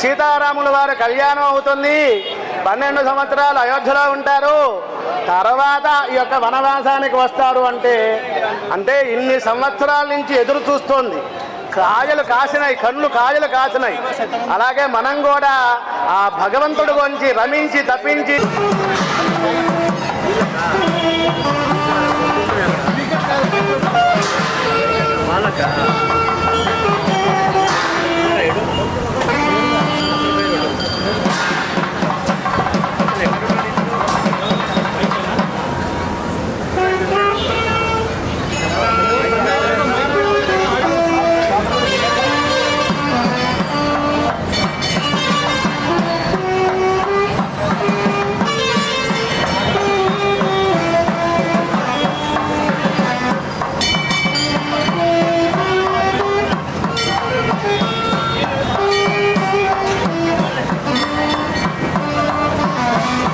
సీతారాముల వారి కళ్యాణం అవుతుంది. 12 సంవత్సరాలు అయోధ్యలో ఉంటారు. తర్వాత ఈ యొక్క వనవాసానికి వస్తారు. అంటే ఇన్ని సంవత్సరాల నుంచి ఎదురు చూస్తోంది. కాయలు కాసినాయి, కళ్ళు కాయలు కాసినాయి. అలాగే మనం కూడా ఆ భగవంతుడి గురించి రమించి తప్పించి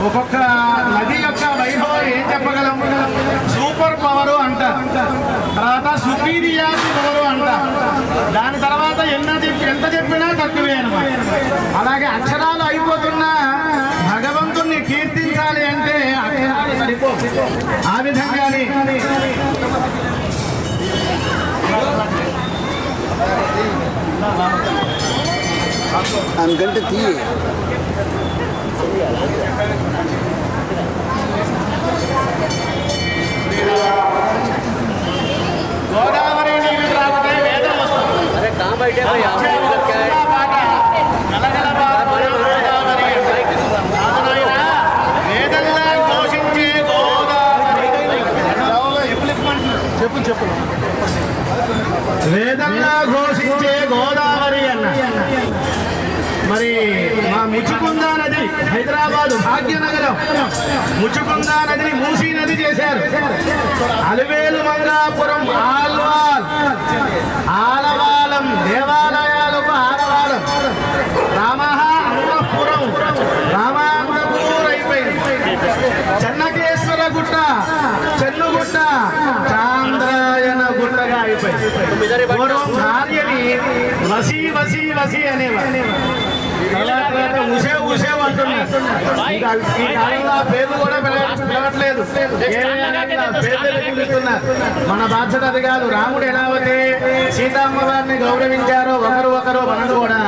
ఒక్కొక్క నది యొక్క వైభవం ఏం చెప్పగలం? సూపర్ పవరు అంటారు, తర్వాత సుపీరియారిటీ పవరు అంటారు. దాని తర్వాత ఎంత చెప్పినా తక్కువే అన్నమాట. అలాగే అక్షరాలు అయిపోతున్నా భగవంతుణ్ణి కీర్తించాలి అంటే అక్షరాలు సరిపో. ఆ విధంగానే అనుకంటే తీ గోదావరి నీళ్ళు త్రాగితే వేదం వస్తుంది. వేదంలా ఘోషించే గోదావరి. చెప్పు వేదంలా ఘోషించే గోదావరి అన్న. మరి మా ముచుకుందా నది, హైదరాబాదు భాగ్యనగరం ముచుకుందా నదిని మూసీ నది చేశారు. అలివేలు మంగాపురం ఆలవాలం దేవాలయాలకు ఆలవాలం. రామపురం రామాంతపూర్ అయిపోయింది. చెన్నకేశ్వర గుట్ట, చెన్నుగుట్ట, చాంద్రాయన గుట్టగా అయిపోయింది. పూర్వం భార్యని వసి వసి వసి అనేవారు. ఉసే ఉసే అంటున్నారు. ఈ కాలంలో పేర్లు కూడా పిలవట్లేదు, పేర్లు పిలుస్తున్నారు. మన బాధ్యత అది కాదు. రాముడు ఎలా అయితే సీతమ్మ వారిని గౌరవించారో ఒకరు మనం కూడా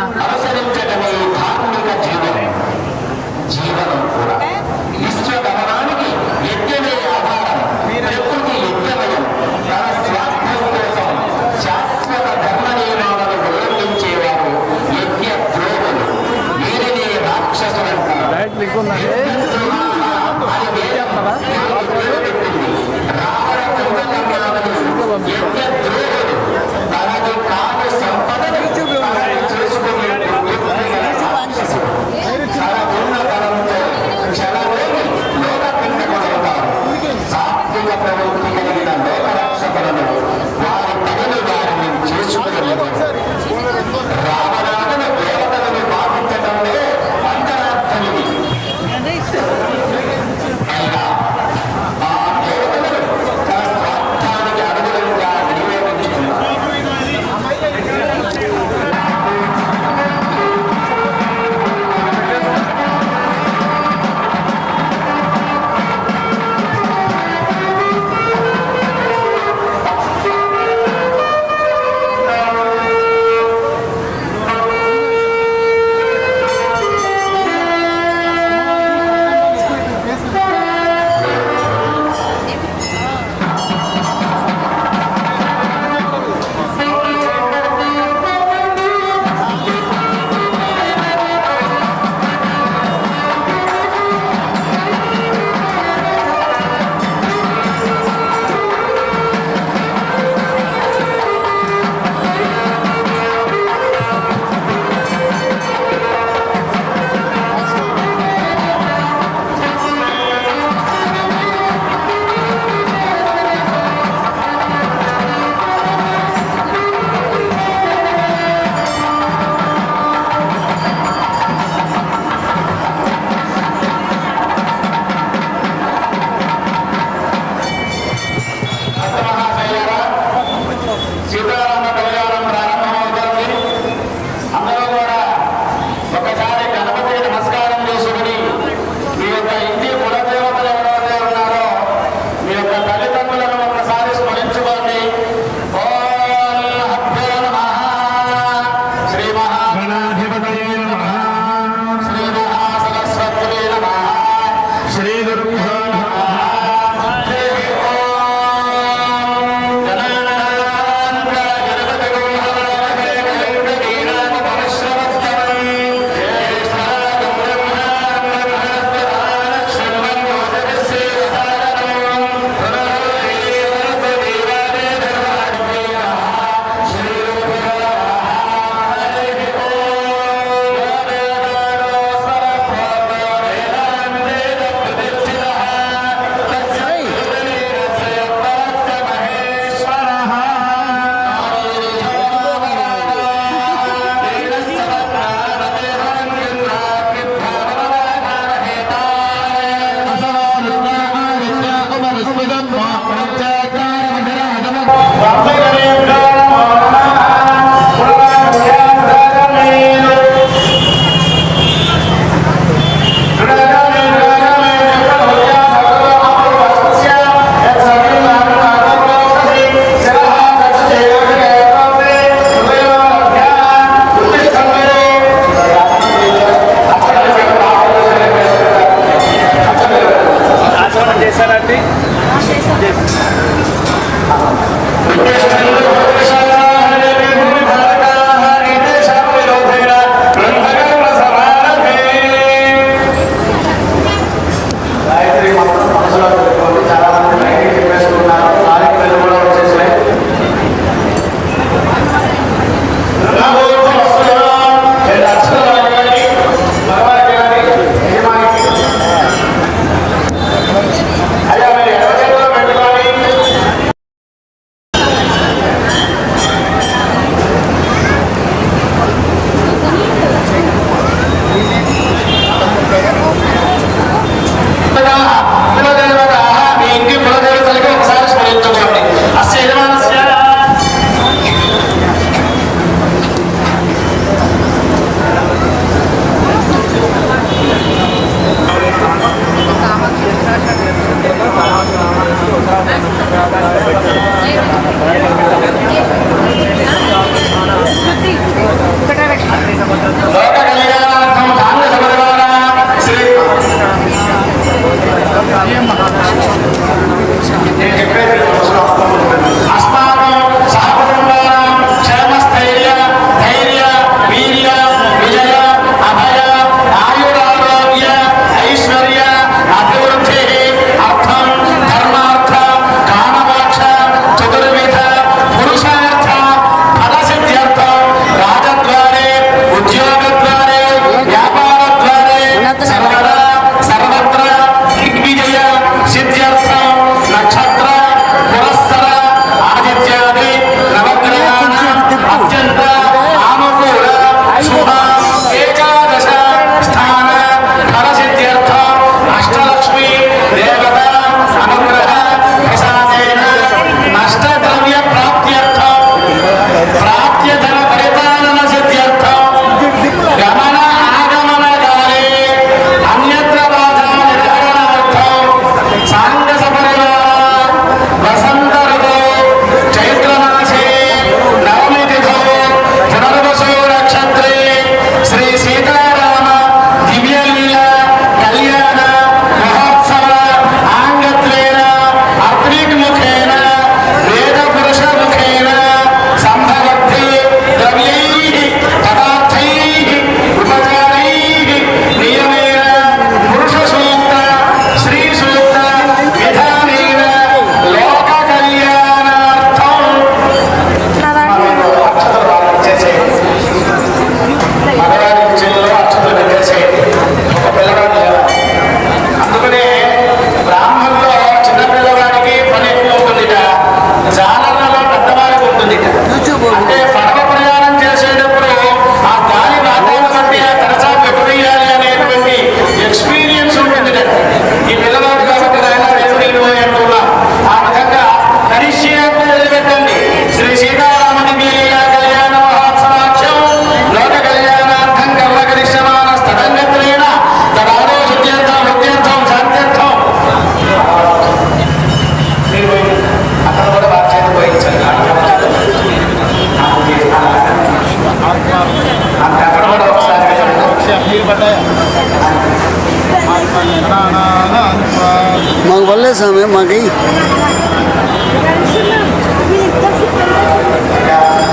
మాకు వల్లేదు స్వామి మాకు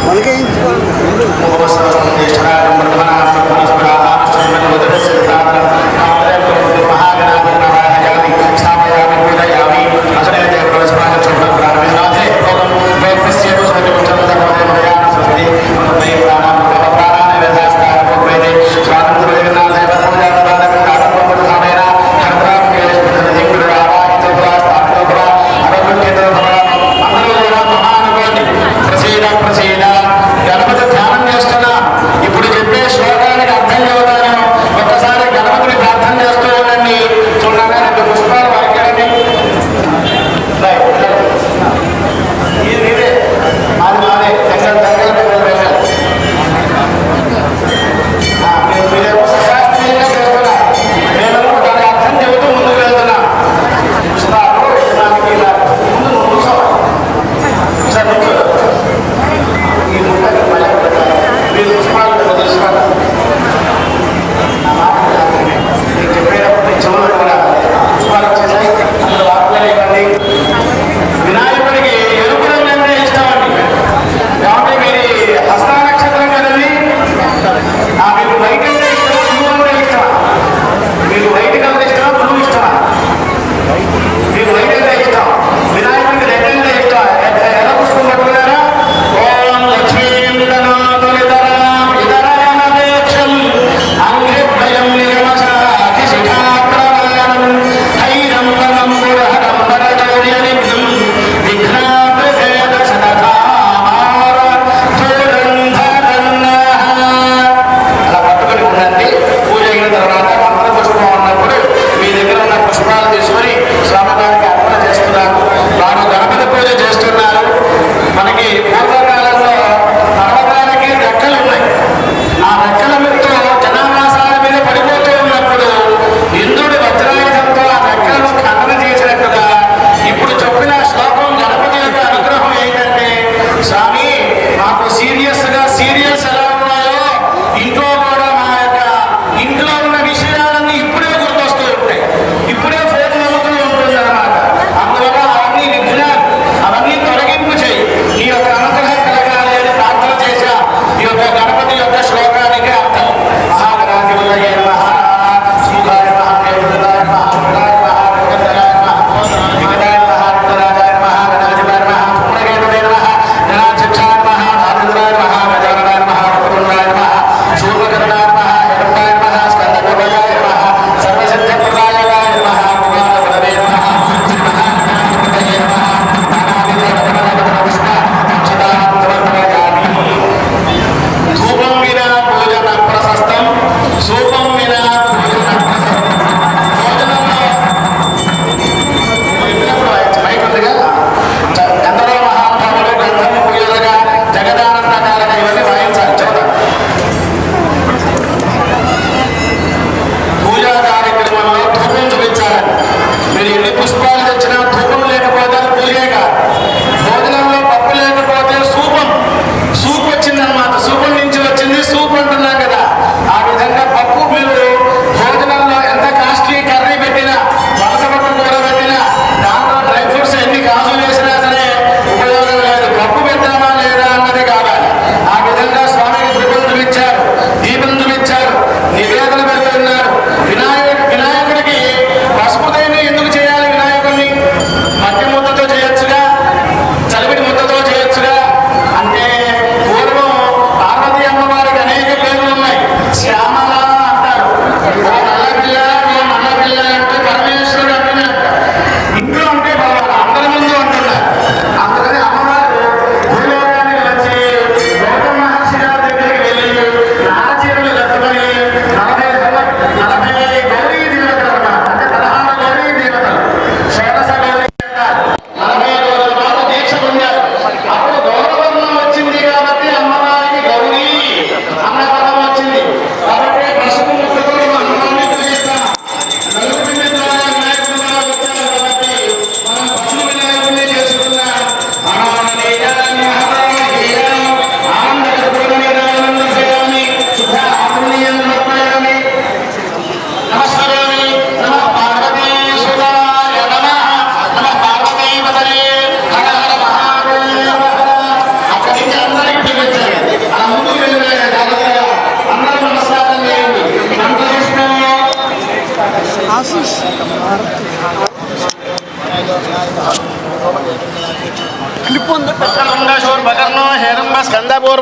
మనకి గణపతి ధ్యానం చేస్తున్నా. ఇప్పుడు చెప్పే శ్లోకానికి అర్థం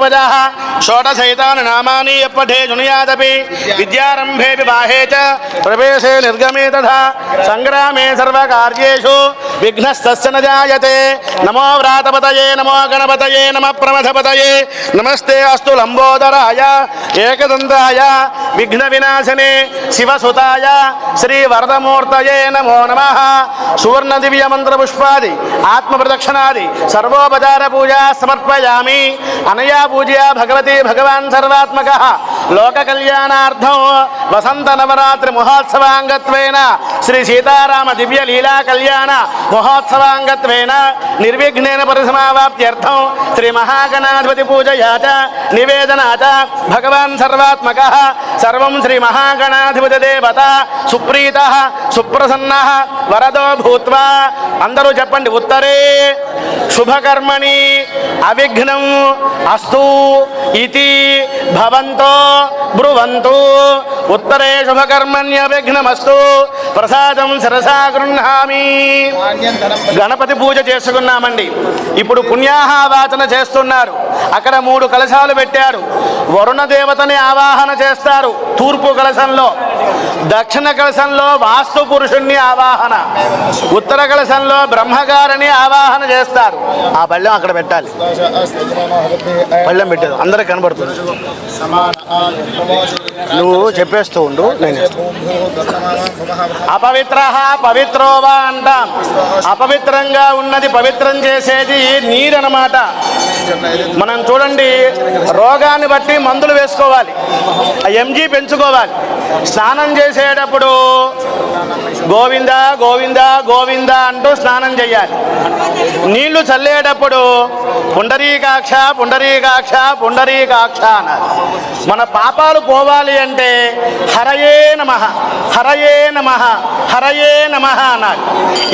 పూర్వజాః షోడశైతాని నామాని యప్పఠే జునయాదపి విద్యారంభే వివాహే చ ప్రవేశే నిర్గమే తథా సంగ్రామే సర్వకార్యేషు విఘ్నస్తస్య న జాయతే. నమో వ్రాతపతయే నమో గణపతయే నమ ప్రమథపతయే నమస్తే అస్తు లంబోదరాయ ఏకదంతాయ విఘ్న వినాశనే శివసుతాయ శ్రీ వరదమూర్తయే నమో నమః. సువర్ణ దివ్య మంత్ర పుష్పాది ఆత్మ ప్రదక్షిణాది సర్వోపచార పూజా సమర్పయామి. అనయా పూజయా భగవతి భగవాన్ సర్వాత్మక లోక కళ్యాణార్థం వసంత నవరాత్రి మహోత్సవాంగత్వేన శ్రీ సీతారామ దివ్య లీలా కళ్యాణ మహోత్సవాంగత్వేన నిర్విఘ్నేన పరిసమావాప్త్యర్థం శ్రీ మహాగణాధిపతి పూజయా చ నివేదనా చ భగవాన్ సర్వాత్మక సర్వం శ్రీ మహాగణాధిపతి దేవత సుప్రీత సుప్రసన్న వరదో భూత్వా. అందరూ చెప్పండి. ఉత్తరే శుభకర్మణి అవిఘ్నం అస్తు ఇతి భవంతో బ్రువంతు. ఉత్తరే శుభకర్మణ్య విఘ్నమస్తు ప్రసాదం శిరసా గృహ్ణామి. గణపతి పూజ చేసుకున్నామండి. ఇప్పుడు పుణ్యాహవాచన చేస్తున్నారు. అక్కడ 3 కలశాలు పెట్టారు. వరుణ దేవతని ఆవాహన చేస్తారు తూర్పు కలశంలో. దక్షిణ కలశంలో వాస్తు పురుషుణ్ణి ఆవాహన, ఉత్తర కలశంలో బ్రహ్మగారిని ఆవాహన చేస్తారు. ఆ పళ్ళెం అక్కడ పెట్టాలి. పళ్ళెం పెట్టేది అందరికి కనబడుతుంది. నువ్వు చెప్పేస్తూ ఉండు, నేను అపవిత్ర పవిత్రో వా అంటాం. అపవిత్రంగా ఉన్నది పవిత్రం చేసేది నీరు అన్నమాట. మనం చూడండి, రోగాన్ని బట్టి మందులు వేసుకోవాలి, ఎంజీ పెంచుకోవాలి. స్నానం చేసేటప్పుడు గోవింద గోవింద గోవింద అంటూ స్నానం చేయాలి. నీళ్లు చల్లేటప్పుడు పుండరీకాక్ష పుండరీకాక్ష పుండరీకాక్ష అనాలి. మన పాపాలు పోవాలి అంటే హరయే నమః హరయే నమః హరయే నమః అనాలి.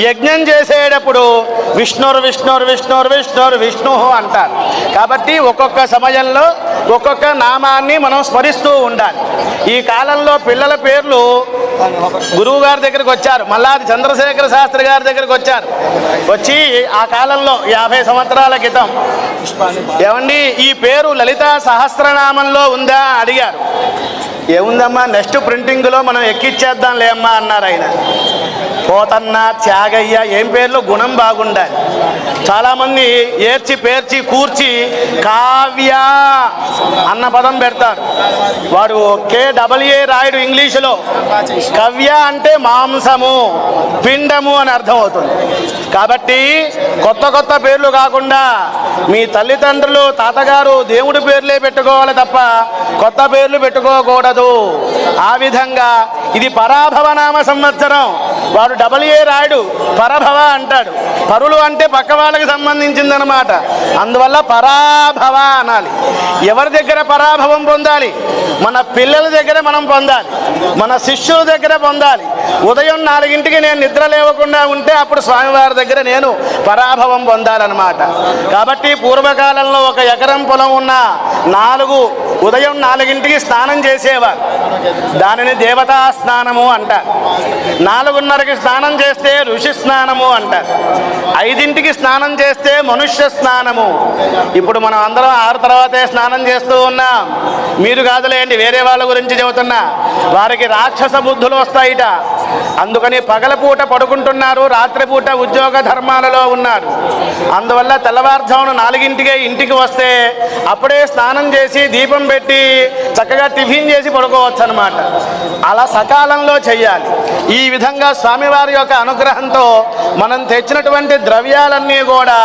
యజ్ఞం చేసేటప్పుడు విష్ణుర్ విష్ణుర్ విష్ణుర్ విష్ణుర్ విష్ణు అంటారు. కాబట్టి ఒక్కొక్క సమయంలో ఒక్కొక్క నామాన్ని మనం స్మరిస్తూ ఉండాలి. ఈ కాలంలో పిల్లల పేర్లు గురువు గారి దగ్గరికి వచ్చారు. మల్లాది చంద్రశేఖర శాస్త్రి గారి దగ్గరికి వచ్చారు. వచ్చి ఆ కాలంలో 50 సంవత్సరాల క్రితం, ఏమండి ఈ పేరు లలితా సహస్రనామంలో ఉందా అడిగారు. ఏముందమ్మా, నెక్స్ట్ ప్రింటింగ్లో మనం ఎక్కిచ్చేద్దాంలే అమ్మా అన్నారు ఆయన. పోతన్న, త్యాగయ్య, ఏం పేర్లు, గుణం బాగుండాలి. చాలామంది ఏర్చి పేర్చి కూర్చి కావ్య అన్న పదం పెడతారు. వాడు KAA రాయుడు ఇంగ్లీషులో. కవ్య అంటే మాంసము, పిండము అని అర్థం అవుతుంది. కాబట్టి కొత్త కొత్త పేర్లు కాకుండా మీ తల్లిదండ్రులు, తాతగారు దేవుడి పేర్లే పెట్టుకోవాలి తప్ప కొత్త పేర్లు పెట్టుకోకూడదు. ఆ విధంగా ఇది పరాభవనామ సంవత్సరం. వాడు AA రాయుడు పరభవ అంటాడు. పరులు అంటే పక్క వాళ్ళకి సంబంధించిందనమాట. అందువల్ల పరాభవ అనాలి. ఎవరి దగ్గర పరాభవం పొందాలి? మన పిల్లల దగ్గర మనం పొందాలి, మన శిష్యుల దగ్గర పొందాలి. ఉదయం 4ంటికి నేను నిద్ర లేవకుండా ఉంటే అప్పుడు స్వామివారి దగ్గర నేను పరాభవం పొందాలన్నమాట. కాబట్టి పూర్వకాలంలో 1 ఎకరం పొలం ఉన్న ఉదయం 4ంటికి స్నానం చేసేవారు. దానిని దేవతా స్నానము అంటారు. 4:30కి స్నానం చేస్తే ఋషి స్నానము అంటారు. 5ంటికి స్నానం చేస్తే మనుష్య స్నానము. ఇప్పుడు మనం అందరం 6 తర్వాతే స్నానం చేస్తూ ఉన్నాం. మీరు కాదులేండి, వేరే వాళ్ళ గురించి చెబుతున్నా. వారికి రాక్షస బుద్ధులు వస్తాయిట. అందుకని పగలపూట పడుకుంటున్నారు, రాత్రిపూట ఉద్యోగ ధర్మాలలో ఉన్నారు. అందువల్ల తెల్లవారుజామున 4ంటికే ఇంటికి వస్తే అప్పుడే స్నానం చేసి దీపం పెట్టి చక్కగా టిఫిన్ చేసి పడుకోవచ్చు అన్నమాట. అలా సకాలంలో చెయ్యాలి. ఈ విధంగా స్వామివారి యొక్క అనుగ్రహంతో మనం తెచ్చినటువంటి ద్రవ్యాలన్నీ కూడా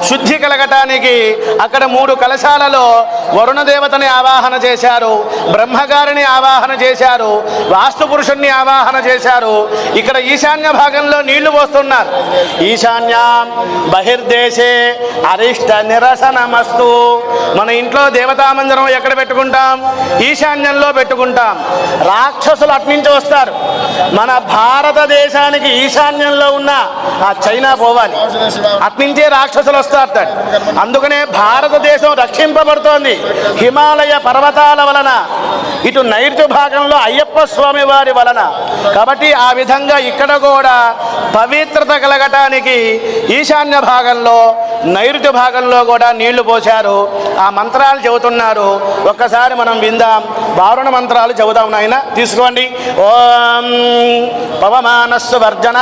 శుద్ధి కలగటానికి అక్కడ 3 కలశాలలో వరుణ దేవతని ఆవాహన చేశారు, బ్రహ్మగారిని ఆవాహన చేశారు, వాస్తు పురుషుణ్ణి ఆవాహన చేశారు. ఇక్కడ ఈశాన్య భాగంలో నీళ్లు పోస్తున్నారు. ఈశాన్యాం బహిర్దేశే అరిష్ట నిరసనమస్తు. మన ఇంట్లో దేవతా మందిరం ఎక్కడ పెట్టుకుంటాం? ఈశాన్యంలో పెట్టుకుంటాం. రాక్షసులు అట్నుంచి వస్తారు. మన భారతదేశానికి ఈశాన్యంలో ఉన్న ఆ చైనా పోవాలి, అట్నుంచే రాక్షసులు వస్తారు. అందుకనే భారతదేశం రక్షింపబడుతోంది హిమాలయ పర్వతాల వలన, ఇటు నైరుతి భాగంలో అయ్యప్ప స్వామి వారి వలన. కాబట్టి ఆ విధంగా ఇక్కడ కూడా పవిత్రత కలగటానికి ఈశాన్య భాగంలో నైరుతి భాగంలో కూడా నీళ్లు పోశారు. ఆ మంత్రాలు చెబుతున్నారు. ఒక్కసారి మనం విందాం. వారుణ మంత్రాలు చెబుదాం. నాయన తీసుకోండి. ఓం పవమానస్సు వర్జన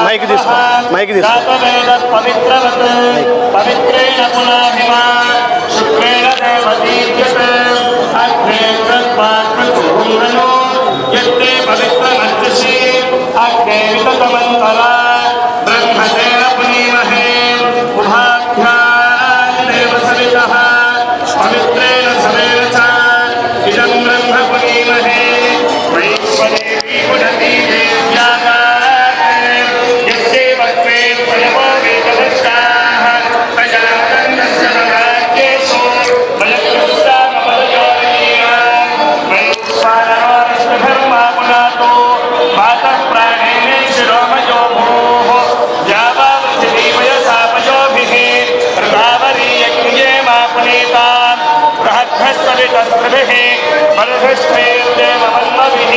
మైకి తీసుకో. మైకి తీసుకో. పవిత్రేణ పునాహిమా శుక్రేణ దేవదీప్యతే అగ్నే తత్పాత్రకురుంగనో యత్తే పవిత్రమర్చసి అగ్నే వితతమంతరా బ్రహ్మదేవ పునీమహే ఉభాభ్యాం దేవ సవితః పవిత్రేణ సవేన చ ఇదం బ్రహ్మ పునీమహే వైశ్వదేవీ పునతి దేవ్యాగా యస్యే వక్త్రే భయవో వేదవస్తాః ప్రజాతంగస్య భగాజ్యేషు బలకృష్టామపదయోనీయా వైశ్వానరోరిష్టధర్మా పునాతో మాతః ప్రాణేనే శిరోమయో భూః యావావృథివీ వయసాపయోభిః ప్రతావరీయజ్ఞే మా పునీతాం బృహద్భస్తవితస్త్రిభిః బలధృష్ఠైర్దేవమన్మభిః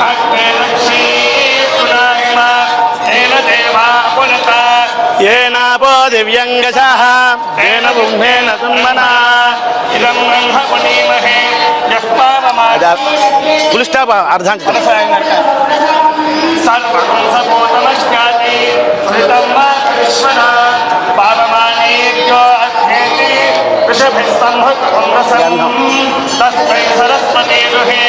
అగ్నే లక్ష్మీ పునాహిమా తేన దేవా పునత ఏనాపో దివ్యంగశః తేన బ్రహ్మేణ తున్మనా ఇదం బ్రహ్మ పునీమహే యః పావమాద ఫుల్ స్టాప్ అర్ధాంశం. సర్వసపోతమశ్చాతి సుహితం మాతరిశ్వనా పావమానేభ్యో అధ్యేతి వృషభిः సంహృతం తస్మై సరస్వతీ గృహే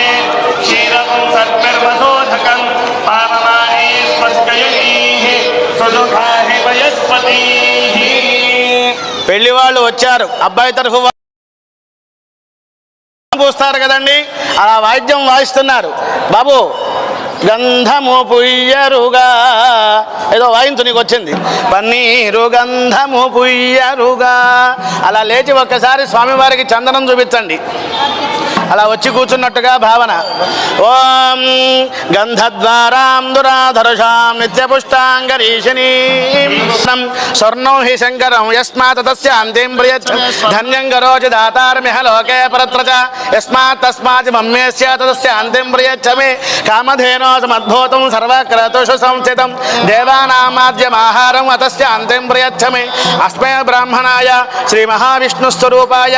క్షీరం సర్వర్మధోధకం పావమానే స్వస్కయనీః సుదుఃఖాహి వయస్పతీః. పెళ్లి వాళ్ళు వచ్చారు. అబ్బాయి తరఫు పూస్తారు కదండి. అలా వాయిద్యం వాయిస్తున్నారు. బాబు గంధము పుయ్యరుగా ఏదో వాయించు నీకు వచ్చింది. పన్నీరు గంధము పుయ్యరుగా అలా లేచి ఒక్కసారి స్వామివారికి చందనం చూపించండి. అలా వచ్చి కూర్చున్నట్టుగా భావన. ఓం గంధద్వారాం దురాధరుషాం నిత్యపుష్టాంగరీషిణీ స్వర్ణో హి శంకరం యస్మాత్ తస్యాంతిం ప్రియచ్చ ధన్యం కరోచి దాతార్మిహ లోకే పరత్ర చ యస్మాత్ తస్మాత్ మమ్మేస్య తస్యాంతిం ప్రియచ్చ మే కామధేనో సమద్భూతం సర్వక్రతుషు సంస్థితం దేవానామాద్యమాహారం అతస్యాంతిం ప్రియచ్చ మే అస్మై బ్రాహ్మణాయ శ్రీ మహావిష్ణుస్వరూపాయ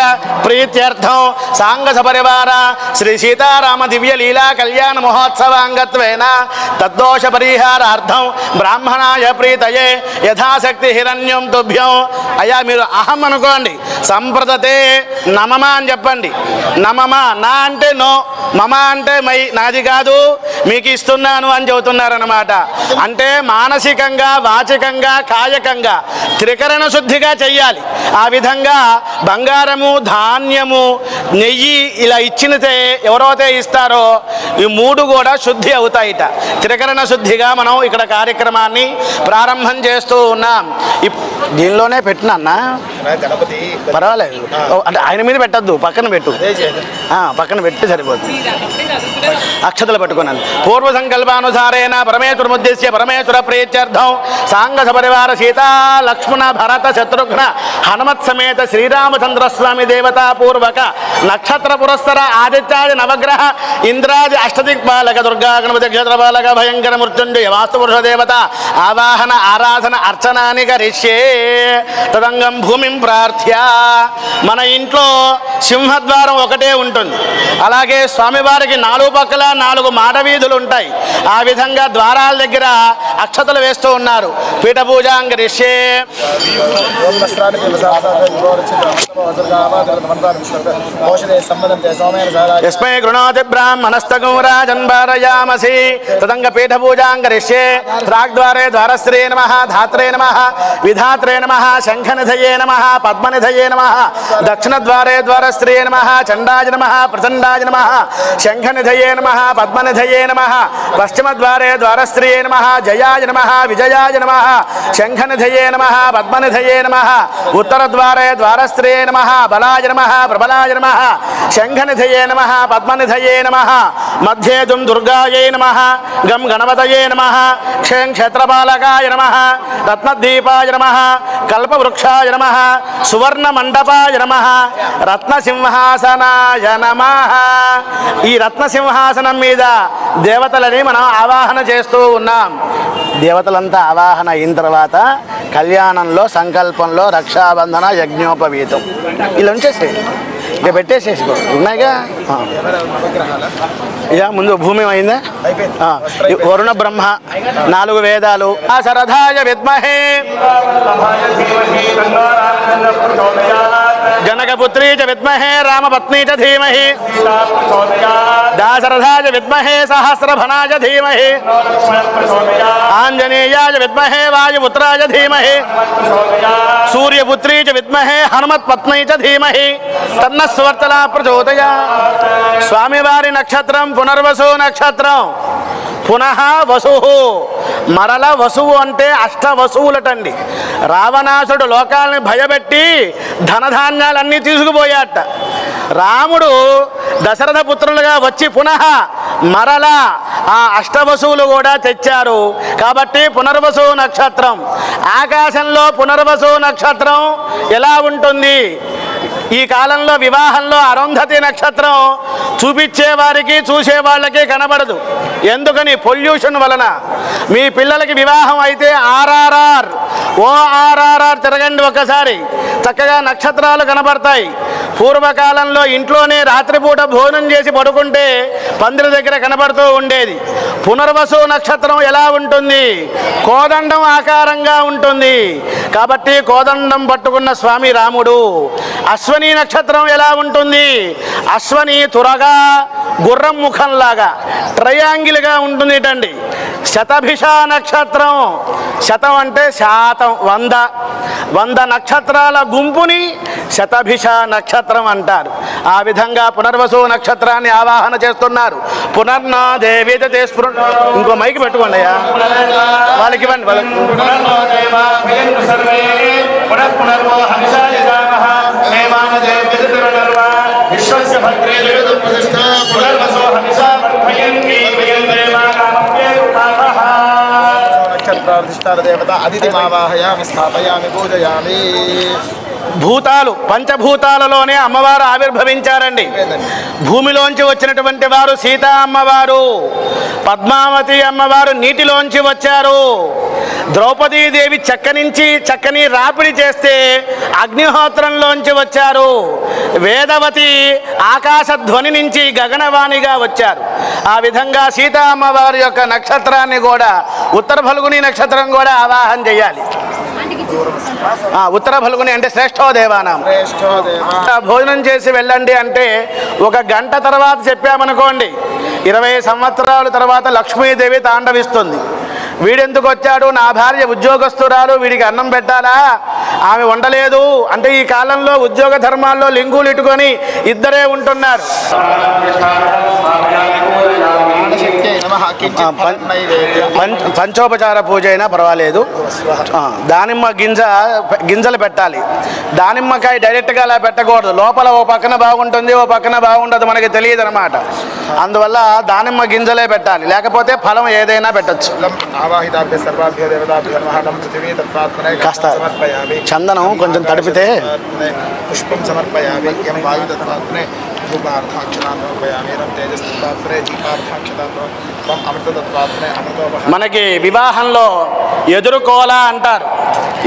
ప్రీత్యర్థం సాంగ సపరివార శ్రీ సీతారామ దివ్య లీలా కళ్యాణ మహోత్సవాంగత్వేన తద్దోష పరిహారార్థం బ్రాహ్మణాయ ప్రీతయే యథాశక్తి హిరణ్యం తుభ్యం. అయ్యా మీరు అహం అనుకోండి. సంప్రదతే నమమ అని చెప్పండి. నమమ నా అంటే నో, మమ అంటే మై, నాది కాదు మీకు ఇస్తున్నాను అని చెబుతున్నారన్నమాట. అంటే మానసికంగా వాచికంగా కాయకంగా త్రికరణ శుద్ధిగా చెయ్యాలి. ఆ విధంగా బంగారము ధాన్యము నెయ్యి ఇలా ఇచ్చినతే ఎవరైతే ఇస్తారో ఈ మూడు కూడా శుద్ధి అవుతాయిట. త్రికరణ శుద్ధిగా మనం ఇక్కడ కార్యక్రమాన్ని ప్రారంభం చేస్తూ ఉన్నాం. దీనిలోనే పెట్టినా పర్వాలేదు. అంటే ఆయన మీద పెట్టద్దు, పక్కన పెట్టు. పక్కన పెట్టి సరిపోతుంది. అక్షతలు పట్టుకున్నాను. పూర్వ సంకల్పానుసారేణ పరమేశ్వరముద్దేశ్య పరమేశ్వర ప్రీత్యర్థం సాంగ సపరివార సీతా లక్ష్మణ భరత శత్రుఘ్న హనుమత్ సమేత శ్రీరామచంద్రస్వామి దేవతా పూర్వక నక్షత్ర పురస్సర ఆదిత్యాది నవగ్రహ ఇంద్రాది అష్టదిక్పాలక దుర్గా గణపతి క్షేత్రపాలక భయంకర మృత్యుంజయ వాస్తు పురుష దేవత ఆవాహన ఆరాధన అర్చనాని కరిష్యే తదంగం భూమిం ప్రార్థ్య. మన ఇంట్లో సింహద్వారం ఒకటే ఉంటుంది. అలాగే స్వామివారికి నాలుగు పక్కల 4 మాడవీధులు ఉంటాయి. ఆ విధంగా ద్వారాల దగ్గర అక్షతలు వేస్తూ ఉన్నారు. పీఠ పూజాంగరిష్యే. యస్మై గృణోతి బ్రాహ్మణస్తగం రాజన్ భారయామసి తదంగ పీఠ పూజాంగరిష్యే. ప్రాగ్ద్వారే ద్వారశ్రీ నమః ధాత్రే నమః విధాత్రే నమః శంఖనిధయే నమః పద్మనిధయే నమః దక్షిణద్వారే ద్వారశ్రీ నమః చండాయ నమః ప్రచండాయ నమః శంఖనిధయే నమః పద్మనిధయే నమః పశ్చిమద్వారే ద్వారశ్రీ నమః జయాయ నమః విజయాయ నమః శంఖనిధయే నమః పద్మనిధయే నమః ఉత్తరద్వారే ద్వారశ్రీ నమః బలాయ నమః ప్రబలాయ నమః శంఖనిధయే పద్మావధ్యయే నమః పద్మనిధయే నమః మధ్యేజుం దుర్గాయై నమః గం గణపతయే నమః క్షేం క్షేత్రపాలకాయ నమః రత్నదీపాయ నమః కల్పవృక్షాయ నమః సువర్ణమండపాయ నమః రత్నసింహాసనాయ నమః. ఈ రత్నసింహాసనం మీద దేవతలని మనం ఆవాహన చేస్తూ ఉన్నాం. దేవతలంతా ఆవాహన అయిన తర్వాత కళ్యాణంలో సంకల్పంలో రక్షాబంధన యజ్ఞోపవీతం ఇలా ఉంచేసే ఇక పెట్టేసేసుకో ఉన్నాయిగా. ఇక ముందు భూమి అయిందా వరుణ బ్రహ్మ 4 వేదాలు శరథాయ విద్మహే జనకపుత్రీ చ విద్మహే రామపత్నీ చ ధీమహి దాశరథాయ విద్మహే సహస్రభనాయ ధీమహి ఆంజనేయాయ విద్మహే వాయుపుత్రాయ ధీమహి సూర్యపుత్రీ చ విద్మహే హనుమత్పత్నీ చ ధీమహి తన్నస్వర్తలా ప్రచోదయాత్. స్వామివారి నక్షత్రం పునర్వసు నక్షత్రం. పునః వసుః మరల వసువు అంటే అష్టవసువులటండి. రావణాసుడు లోకాలని భయపెట్టి ధనధాన్యాలన్నీ తీసుకుపోయాట. రాముడు దశరథ పుత్రులుగా వచ్చి పునః మరల ఆ అష్టవసువులు కూడా తెచ్చారు. కాబట్టి పునర్వసు నక్షత్రం. ఆకాశంలో పునర్వసు నక్షత్రం ఎలా ఉంటుంది? ఈ కాలంలో వివాహంలో అరుంధతి నక్షత్రం చూపించే వారికి చూసే వాళ్ళకి కనబడదు. ఎందుకని? పొల్యూషన్ వలన. మీ పిల్లలకి వివాహం అయితే ఆర్ఆర్ఆర్ ఓఆర్ఆర్ఆర్ తిరగండి ఒక్కసారి, చక్కగా నక్షత్రాలు కనబడతాయి. పూర్వకాలంలో ఇంట్లోనే రాత్రిపూట భోజనం చేసి పడుకుంటే పందిరి దగ్గర కనబడుతూ ఉండేది. పునర్వసు నక్షత్రం ఎలా ఉంటుంది? కోదండం ఆకారంగా ఉంటుంది. కాబట్టి కోదండం పట్టుకున్న స్వామి రాముడు. అశ్వని నక్షత్రం ఎలా ఉంటుంది? అశ్వని తురగా గుర్రం ముఖంలాగా ట్రయాంగిల్గా ఉంటుంది అండి. శతభిష నక్షత్రం. శతం అంటే శాతం, 100 నక్షత్రాల గుంపుని శతభిష నక్షత్రం అంటారు. ఆ విధంగా పునర్వసు నక్షత్రాన్ని ఆవాహన చేస్తున్నారు. పునర్నా దేవి ఇంకో మైకి పెట్టుకోండి అయ్యా, వాళ్ళకి ఇవ్వండి. భూతాలు పంచభూతాలలోనే అమ్మవారు ఆవిర్భవించారండి. భూమిలోంచి వచ్చినటువంటి వారు సీతా అమ్మవారు, పద్మావతి అమ్మవారు నీటిలోంచి వచ్చారు, ద్రౌపదీదేవి చక్కని రాపిడి చేస్తే అగ్నిహోత్రంలోంచి వచ్చారు, వేదవతి ఆకాశ ధ్వని నుంచి గగనవాణిగా వచ్చారు. ఆ విధంగా సీతా అమ్మవారి యొక్క నక్షత్రాన్ని కూడా ఉత్తర ఫల్గుని నక్షత్రం కూడా ఆవాహన చేయాలి. ఉత్తర ఫల్గుని అంటే శ్రేష్ఠోదేవానాం. భోజనం చేసి వెళ్ళండి అంటే 1 గంట తర్వాత చెప్పామనుకోండి, 20 సంవత్సరాల తర్వాత లక్ష్మీదేవి తాండవిస్తుంది. వీడెందుకు వచ్చాడు? నా భార్య ఉద్యోగస్తురాలు, వీడికి అన్నం పెట్టాలా, ఆమె వండలేదు అంటే ఈ కాలంలో ఉద్యోగ ధర్మాల్లో లింగులు ఇట్టుకొని ఇద్దరే ఉంటున్నారు. పంచోపచార పూజ అయినా పర్వాలేదు. దానిమ్మ గింజలు పెట్టాలి. దానిమ్మకాయ డైరెక్ట్గా అలా పెట్టకూడదు. లోపల ఓ పక్కన బాగుంటుంది, ఓ పక్కన బాగుండదు, మనకి తెలియదు అనమాట. అందువల్ల దానిమ్మ గింజలే పెట్టాలి, లేకపోతే ఫలం ఏదైనా పెట్టచ్చు. కాస్త చందనం కొంచెం తడిపితే పుష్పం సమర్పయామి. మనకి వివాహంలో ఎదురు కోల అంటారు,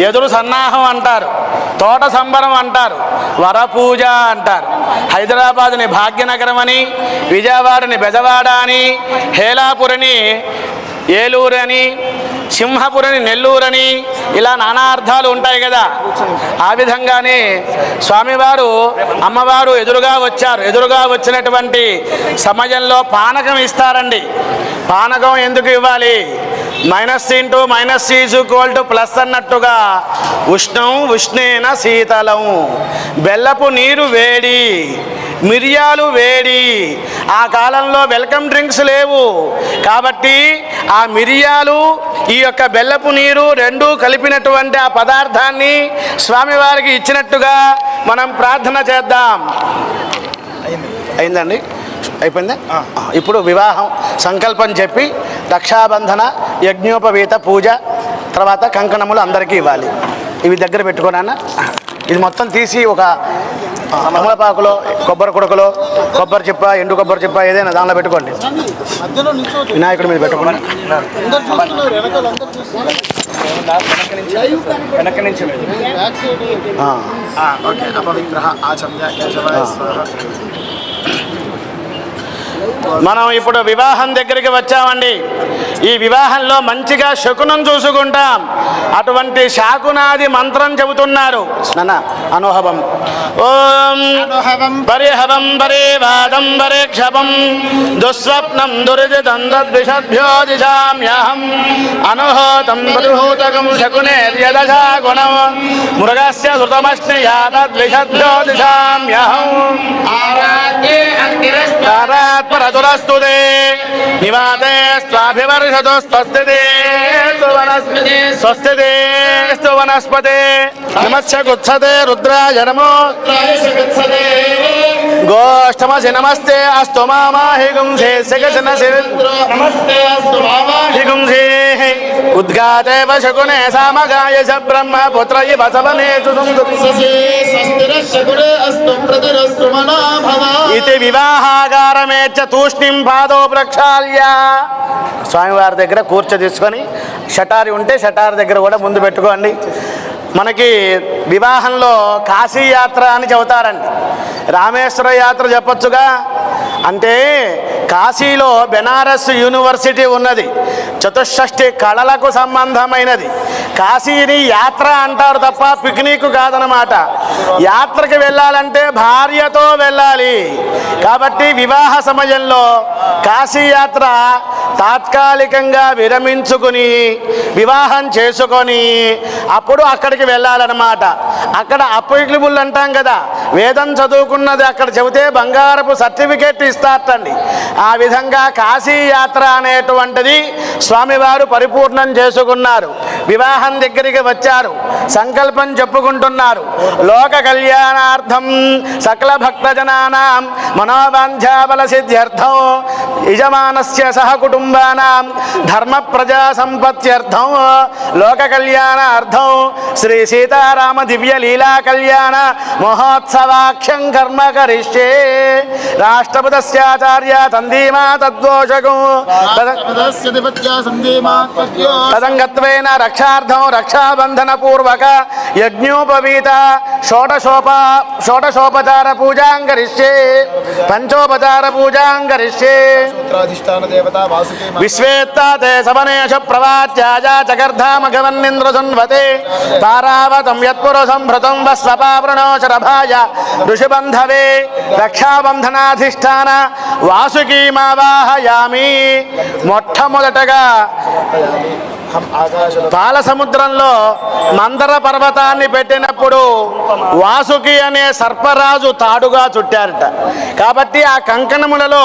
ఎదురు సన్నాహం అంటారు, తోట సంబరం అంటారు, వరపూజ అంటారు. హైదరాబాద్ని భాగ్యనగరం అని, విజయవాడని బెజవాడ అని, హేలాపురిని ఏలూరు అని, సింహపురిని నెల్లూరని, ఇలా నానా అర్థాలు ఉంటాయి కదా. ఆ విధంగానే స్వామివారు అమ్మవారు ఎదురుగా వచ్చారు. ఎదురుగా వచ్చినటువంటి సమయంలో పానకం ఇస్తారండి. పానకం ఎందుకు ఇవ్వాలి? Minus into minus is equal plus అన్నట్టుగా ఉష్ణం ఉష్ణేన శీతలం. బెల్లపు నీరు వేడి, మిరియాలు వేడి. ఆ కాలంలో వెల్కమ్ డ్రింక్స్ లేవు కాబట్టి ఆ మిరియాలు ఈ యొక్క బెల్లపు నీరు రెండూ కలిపినటువంటి ఆ పదార్థాన్ని స్వామివారికి ఇచ్చినట్టుగా మనం ప్రార్థన చేద్దాం. అయిందండి, అయిపోయిందా? ఇప్పుడు వివాహం సంకల్పం చెప్పి రక్షాబంధన యజ్ఞోపవీత పూజ తర్వాత కంకణములు అందరికీ ఇవ్వాలి. ఇవి దగ్గర పెట్టుకోనన్నా. ఇది మొత్తం తీసి ఒక అమలపాకులో కొబ్బరి కుడకలో కొబ్బరి చిప్ప ఎండు కొబ్బరి చిప్ప ఏదైనా దానిలో పెట్టుకోండి. వినాయకుడి మీద పెట్టుకోండి. వెనక నుంచి మనం ఇప్పుడు వివాహం దగ్గరికి వచ్చామండి. ఈ వివాహంలో మంచిగా శకునం చూసుకుంటాం. అటువంటి శాకునాది మంత్రం చెబుతున్నారు. నాన్న అనుహవం ఓం పరిహవం పరివాదం పరిక్షపం దుస్వప్నం దురితం తద్విషద్భ్యో దిశామ్యహం అనుహోతం పరిహూతకం శకునేర్యదశాగుణం మృగస్య శ్రుతమశ్నయా తద్విషద్భ్యో దిశామ్యహం పరతురస్తుతే నివాతే స్వాభివర్షతో స్వస్తితే స్వస్తితే వనస్పతే నమస్య గుత్సతే రుద్రాయ నమో గోష్టమసి నమస్తే అస్తు మామాహి గుంసే శకశన నమస్తే అస్తు మామాహి గుంసే ఉద్ఘాతే శకునే సామగాయ స బ్రహ్మ పుత్ర ఇవ సవనేతు ఇది వివాహాగారమేచ్చ తూష్ణిం పాదో ప్రక్షాళ్య. స్వామివారి దగ్గర కూర్చో తీసుకొని షటారి ఉంటే షటారి దగ్గర కూడా ముందు పెట్టుకోండి. మనకి వివాహంలో కాశీ యాత్ర అని చెబుతారండి. రామేశ్వర యాత్ర చెప్పొచ్చుగా. అంటే కాశీలో బెనారస్ యూనివర్సిటీ ఉన్నది. చతుషష్ఠి కళలకు సంబంధమైనది. కాశీని యాత్ర అంటారు తప్ప పిక్నిక్ కాదనమాట. యాత్రకి వెళ్ళాలంటే భార్యతో వెళ్ళాలి. కాబట్టి వివాహ సమయంలో కాశీ యాత్ర తాత్కాలికంగా విరమించుకుని వివాహం చేసుకొని అప్పుడు అక్కడికి వెళ్ళాలన్నమాట. అక్కడ అప్లికబుల్ అంటాం కదా, వేదం చదువుకున్నది అక్కడ చెబితే బంగారపు సర్టిఫికేట్ ఇస్తారటండి. ఆ విధంగా కాశీ యాత్ర అనేటువంటిది స్వామివారు పరిపూర్ణం చేసుకున్నారు. వివాహం దగ్గరికి వచ్చారు, సంకల్పం చెప్పుకుంటున్నారు. లోక కళ్యాణార్థం సకల భక్తజనానాం మనోవాంఛాబల సిద్ధ్యర్థం యజమానస్య సహ కుటుంబానాం ధర్మ ప్రజా సంపత్త్యర్థం లోక కళ్యాణార్థం శ్రీ సీతారామ దివ్య లీలా కళ్యాణ మహోత్సవాఖ్యం కర్మ కరిష్యే. రాష్ట్రపతస్యాచార్య తందీమా తద్దోషకం తదంగత్వేన రక్షార్థం రక్షాబంధన పూర్వక యజ్ఞోపవీత షోడశోపచార పూజాంగరిష్యే పంచోపచార పూజాంగరిష్యే. విశ్వేత్తే సవనేష ప్రవాచ్యాజ చకర్ధామ గవన్నింద్ర సున్వతే తారావతం యత్పురుషం భృతం వస్వపావృణోశరభాయ ఋషిబంధవే రక్షాబంధనాధిష్టాన వాసుకీమావాహయామి. మొట్టమొదటగా పాల సముద్రంలో మందర పర్వతాన్ని పెట్టినప్పుడు వాసుకి అనే సర్పరాజు తాడుగా చుట్టారట. కాబట్టి ఆ కంకణములలో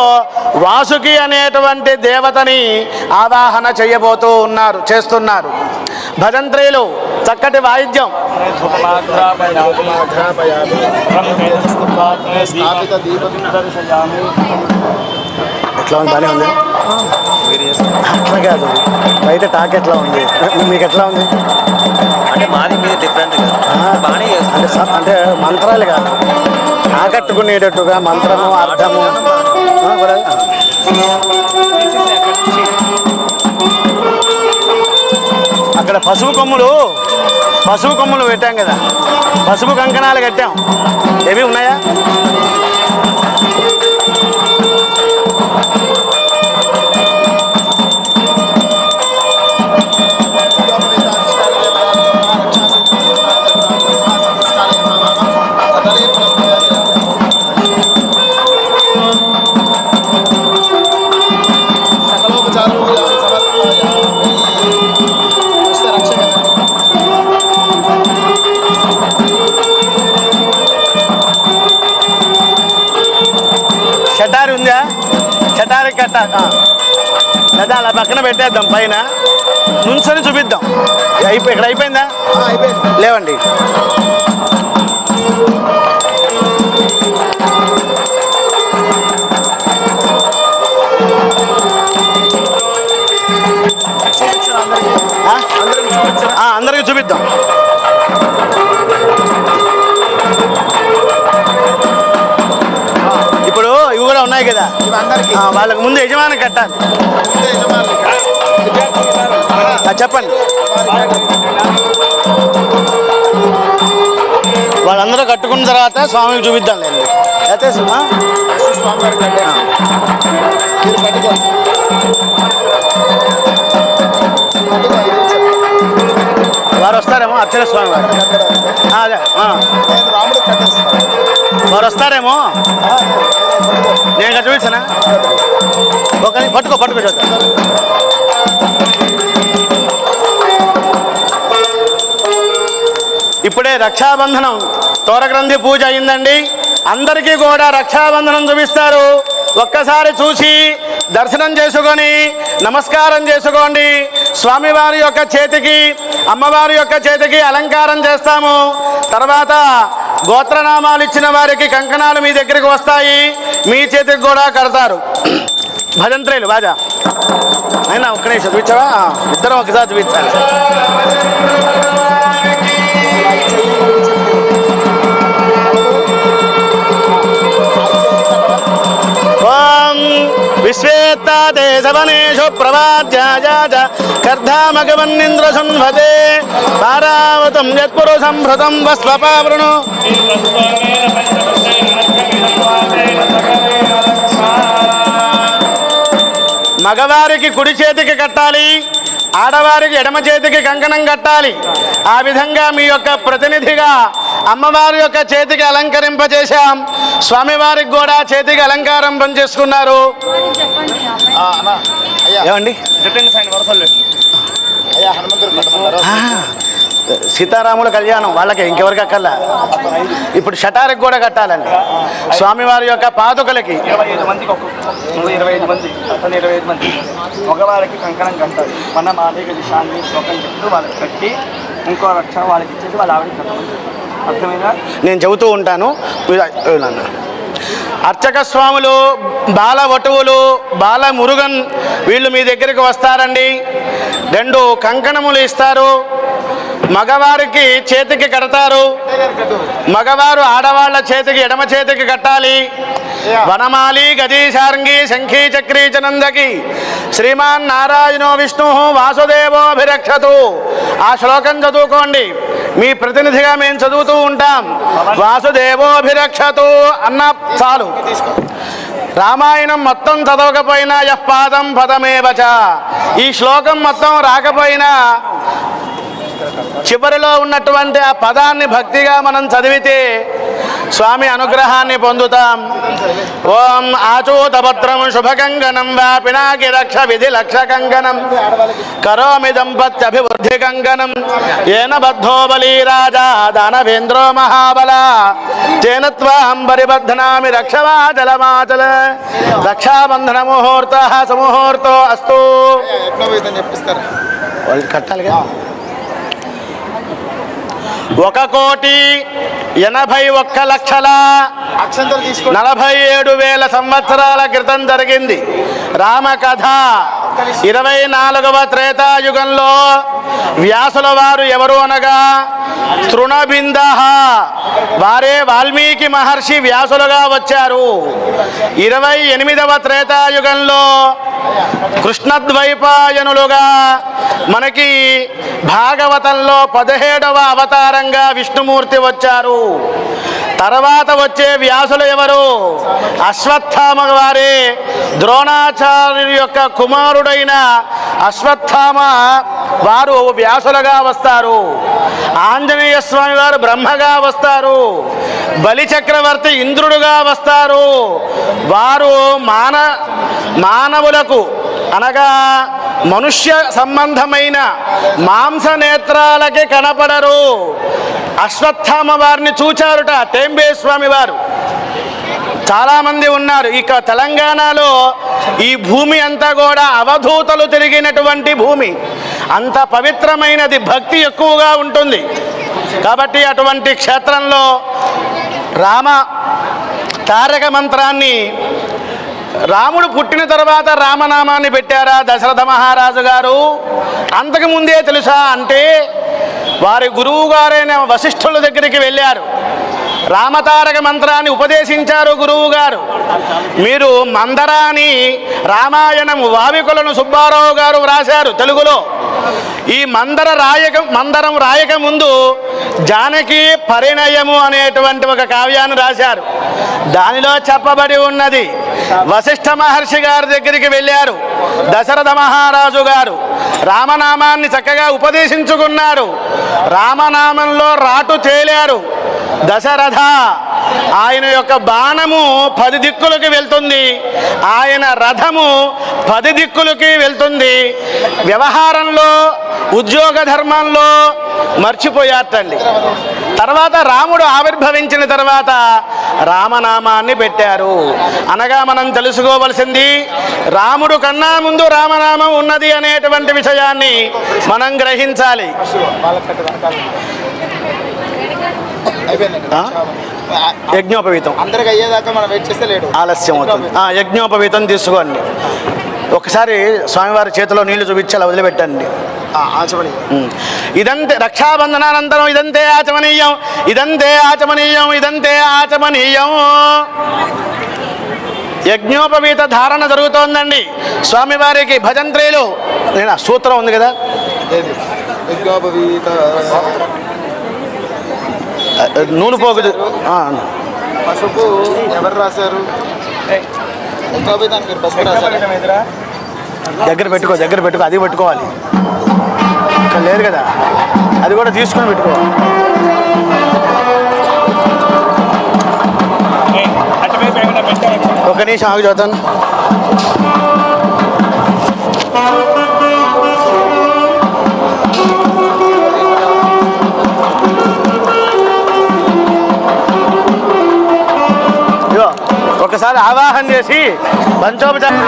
వాసుకి అనేటువంటి దేవతని ఆవాహన చేయబోతూ ఉన్నారు, చేస్తున్నారు. భజంత్రీలు చక్కటి వాయిద్యం. ఎట్లా ఉంది? బాగానే ఉంది. అట్లా కాదు, బయట టాక్ ఎట్లా ఉంది, మీకు ఎట్లా ఉంది? అంటే మాది మీద డిఫరెంట్ బాగానే అంటే మంత్రాలు కాదు, ఆకట్టుకునేటట్టుగా మంత్రము అర్థము. అక్కడ పసుపు కొమ్ములు పెట్టాం కదా, పసుపు కంకణాలు కట్టాం. ఏవి ఉన్నాయా? షటారి ఉందా? షటారి కట్ట లేదా అలా పక్కన పెట్టేద్దాం, పైన నుంచొని చూపిద్దాం. ఇక్కడ అయిపోయిందా? లేవండి. చూపిద్దాం. ఇప్పుడు ఇవి కూడా ఉన్నాయి కదా, ఇవందరికీ వాళ్ళకి ముందు యజమాని కట్టాలి. ముందే యజమానులకి. చెప్పండి. వాళ్ళందరూ కట్టుకున్న తర్వాత స్వామికి చూపిద్దాం లేండి. అయితే స్వామివారి కట్టేసి మీరు పట్టుకోండి. వారు వస్తారేమో, అర్చక స్వామి వారు. అదే నేను రాముడు కట్టేస్తాను. వారు వస్తారేమో, నేను ఇక్కడ చూపించానా? ఒక పట్టుకో చూద్దాం. ఇప్పుడే రక్షాబంధనం తోరగ్రంథి పూజ అయిందండి. అందరికీ కూడా రక్షాబంధనం చూపిస్తారు. ఒక్కసారి చూసి దర్శనం చేసుకొని నమస్కారం చేసుకోండి. స్వామివారి యొక్క చేతికి, అమ్మవారి యొక్క చేతికి అలంకారం చేస్తాము. తర్వాత గోత్రనామాలు ఇచ్చిన వారికి కంకణాలు మీ దగ్గరికి వస్తాయి, మీ చేతికి కూడా కడతారు. భజంత్రేలు బాజా అయినా ఒక్క నిమిషం చూపించావా? ఇద్దరం ఒకసారి చూపించాలి. ఓం విశ్వేత్తాదే సవనేషు ప్రవాజ్యాజ కర్ధామగవన్నింద్ర సంభతే పారావతం యత్పురుషం భృతం వస్వపావృణు. మగవారికి కుడి చేతికి కట్టాలి, ఆడవారికి ఎడమ చేతికి కంకణం కట్టాలి. ఆ విధంగా మీ యొక్క ప్రతినిధిగా అమ్మవారి యొక్క చేతికి అలంకరింపజేశాం. స్వామివారికి కూడా చేతికి అలంకారం పనిచేసుకున్నారు. ఏమండి అయ్యా హనుమంతుడు కట్టమన్నారు. సీతారాముల కళ్యాణం వాళ్ళకి ఇంకెవరికి అక్కర్లా. ఇప్పుడు షటారికి కూడా కట్టాలండి స్వామివారి యొక్క పాదుకలకి. 25 మందికి 25 మంది, అతను 25 మంది మగవారికి కంకణం కట్టాలి. మన మాదిగ దిశాన్ని శ్లోకం చెప్తూ వాళ్ళకి కట్టి ఇంకో రక్ష వాళ్ళకి ఇచ్చేసి వాళ్ళ ఆవిడకి కట్టమని. అర్థమైనా? నేను చెబుతూ ఉంటాను. అర్చక స్వాములు, బాల వటువులు, బాల మురుగన్ వీళ్ళు మీ దగ్గరికి వస్తారండి. 2 కంకణములు ఇస్తారు. మగవారికి చేతికి కడతారు. మగవారు ఆడవాళ్ల చేతికి ఎడమ చేతికి కట్టాలి. వనమాలి గదీశార్ంగి శంఖీ చక్రీ చనందకి శ్రీమాన్ నారాయణో విష్ణు వాసుదేవోభిరక్షతు. ఆ శ్లోకం చదువుకోండి. మీ ప్రతినిధిగా మేము చదువుతూ ఉంటాం. వాసుదేవోభిరక్షతు అన్న చాలు. రామాయణం మొత్తం చదవకపోయినా యఃపాదం పదమేవచ, ఈ శ్లోకం మొత్తం రాకపోయినా చివరిలో ఉన్నటువంటి ఆ పదాన్ని భక్తిగా మనం చదివితే స్వామి అనుగ్రహాన్ని పొందుతాం. ఓం ఆచూతభద్రం శుభకంగనం వా పినాకి రక్ష విధి లక్ష కంగనం కరోమి దంపత్యభివృద్ధి కంగనం ఏన బద్ధో బలీ రాజా దానవేంద్రో మహాబల తేన త్వాం పరిబధ్నామి రక్షవాచలమాచల. రక్షాబంధన ముహూర్త సముహూర్తో అస్తు. చెప్పిస్తారు వాళ్ళకి కట్టాలిగా. 1,81,47,000 సంవత్సరాల క్రితం జరిగింది రామకథ. 24వ త్రేతాయుగంలో వ్యాసుల వారు ఎవరు అనగా తృణబింద, వారే వాల్మీకి మహర్షి వ్యాసులుగా వచ్చారు. 28వ త్రేతాయుగంలో కృష్ణద్వైపాయనులుగా మనకి భాగవతంలో 17వ అవతారంగా విష్ణుమూర్తి వచ్చారు. తర్వాత వచ్చే వ్యాసులు ఎవరు? అశ్వత్థామ వారే. ద్రోణాచార్యుని యొక్క కుమారుడైన అశ్వత్థామ వారు వ్యాసులుగా వస్తారు. ఆంజనేయ స్వామి వారు బ్రహ్మగా వస్తారు. బలి చక్రవర్తి ఇంద్రుడుగా వస్తారు. వారు మానవులకు అనగా మనుష్య సంబంధమైన మాంస నేత్రాలకి కనపడరు. అశ్వత్థామ వారిని చూచారుట టేంబే స్వామి వారు. చాలామంది ఉన్నారు. ఇక తెలంగాణలో ఈ భూమి అంతా కూడా అవధూతలు తిరిగినటువంటి భూమి, అంత పవిత్రమైనది, భక్తి ఎక్కువగా ఉంటుంది. కాబట్టి అటువంటి క్షేత్రంలో రామ తారక మంత్రాన్ని రాముడు పుట్టిన తర్వాత రామనామాన్ని పెట్టారా దశరథ మహారాజు గారు? అంతకుముందే తెలుసా అంటే వారి గురువు గారైన వశిష్ఠుల దగ్గరికి వెళ్ళారు. రామతారక మంత్రాన్ని ఉపదేశించారు గురువు గారు. మీరు మందరాని రామాయణం వావికులను సుబ్బారావు గారు వ్రాశారు తెలుగులో. ఈ మందరం రాయక ముందు జానకి పరిణయము అనేటువంటి ఒక కావ్యాన్ని రాశారు. దానిలో చెప్పబడి ఉన్నది, వశిష్ఠ మహర్షి గారి దగ్గరికి వెళ్ళారు దశరథ మహారాజు గారు. రామనామాన్ని చక్కగా ఉపదేశించుకున్నారు. రామనామంలో రాటు తేలారు. దశరథ, ఆయన యొక్క బాణము 10 దిక్కులకి వెళ్తుంది, ఆయన రథము 10 దిక్కులకి వెళ్తుంది. వ్యవహారంలో ఉద్యోగ ధర్మంలో మర్చిపోయారటండి. తర్వాత రాముడు ఆవిర్భవించిన తర్వాత రామనామాన్ని పెట్టారు. అనగా మనం తెలుసుకోవలసింది, రాముడు కన్నా ముందు రామనామం ఉన్నది అనేటువంటి విషయాన్ని మనం గ్రహించాలి. యజ్ఞోపవీతం అందరికి అయ్యేదాకా మనం వెయిట్ చేస్తే లేడు, ఆలస్యం అవుతుంది. యజ్ఞోపవీతం తీసుకోండి. ఒకసారి స్వామివారి చేతిలో నీళ్లు చూపించి అలా వదిలిపెట్టండి. ఇదంతే రక్షాబంధనానంతరం ఇదంతే ఆచమనీయం, ఇదంతే ఆచమనీయం, ఇదంతే ఆచమనీయం. యజ్ఞోపవీత ధారణ జరుగుతోందండి స్వామివారికి. భజంత్రీలు సూత్రం ఉంది కదా, నూనె పోగు పసుపు ఎవరు రాశారు? దగ్గర పెట్టుకో, దగ్గర పెట్టుకో, అది పెట్టుకోవాలి. ఇక్కడ లేదు కదా, అది కూడా తీసుకొని పెట్టుకోవాలి. ఒక నిమిషం ఆగి చూద్దాను. ఒకసారి ఆవాహన చేసి పంచోపచారం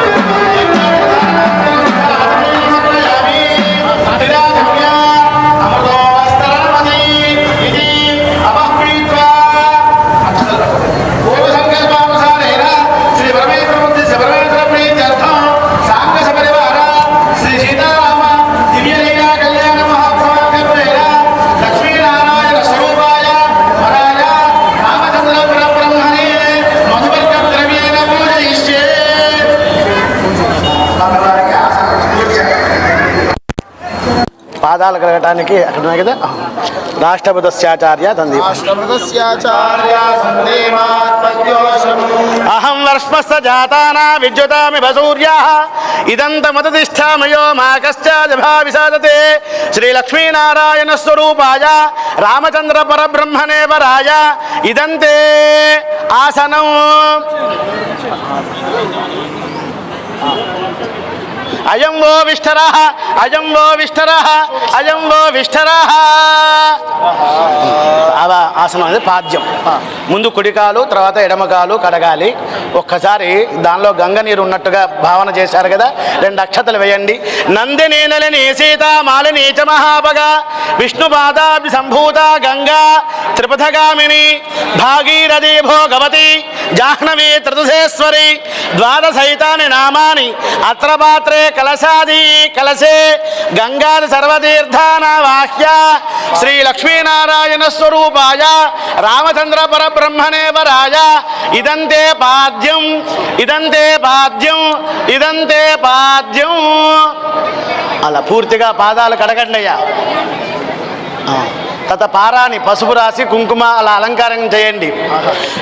పాదాలు కడగటానికి అక్కడ ఉన్నాయి కదా. రాష్ట్రపదస్యాచార్య తంది అహం వర్ష్మస్త జాతానా విద్యుతామివ సూర్యాః ఇదంతమతతిష్ఠామయో మా కశ్చాదభావిసాదతే శ్రీలక్ష్మీనారాయణ స్వరూపాయ రామచంద్ర పరబ్రహ్మణే వరాయ ఇదంతే ఆసనం. అయం వో విష్ఠరః, అయం వో విష్ఠరః, అయం వో విష్ఠరః. ఆసనం అనేది పాద్యం. ముందు కుడికాలు తర్వాత ఎడమకాలు కడగాలి. ఒక్కసారి దానిలో గంగ నీరు ఉన్నట్టుగా భావన చేశారు కదా. 2 అక్షతలు వేయండి. నందిని నలిని సీతామాలిని చ మహాభగ విష్ణుపాదాభి సంభూత గంగా త్రిపథగామిని భాగీరథీ భోగవతి జాహ్నవీ త్రిదశేశ్వరి ద్వాదశైతాని నామాని అత్ర పాత్రే కలశాది కలశే గంగాది సర్వతీర్థానావాహ్య శ్రీ లక్ష్మీనారాయణ స్వరూపాయ రామచంద్ర పరబ్రహ్మణే వరాయ ఇదంతే పాద్యం, ఇదంతే పాద్యం, ఇదంతే పాద్యం. అలా పూర్తిగా పాదాలు కడగండి అయ్యా. తత పారాని పసుపు రాసి కుంకుమ అలా అలంకారం చేయండి.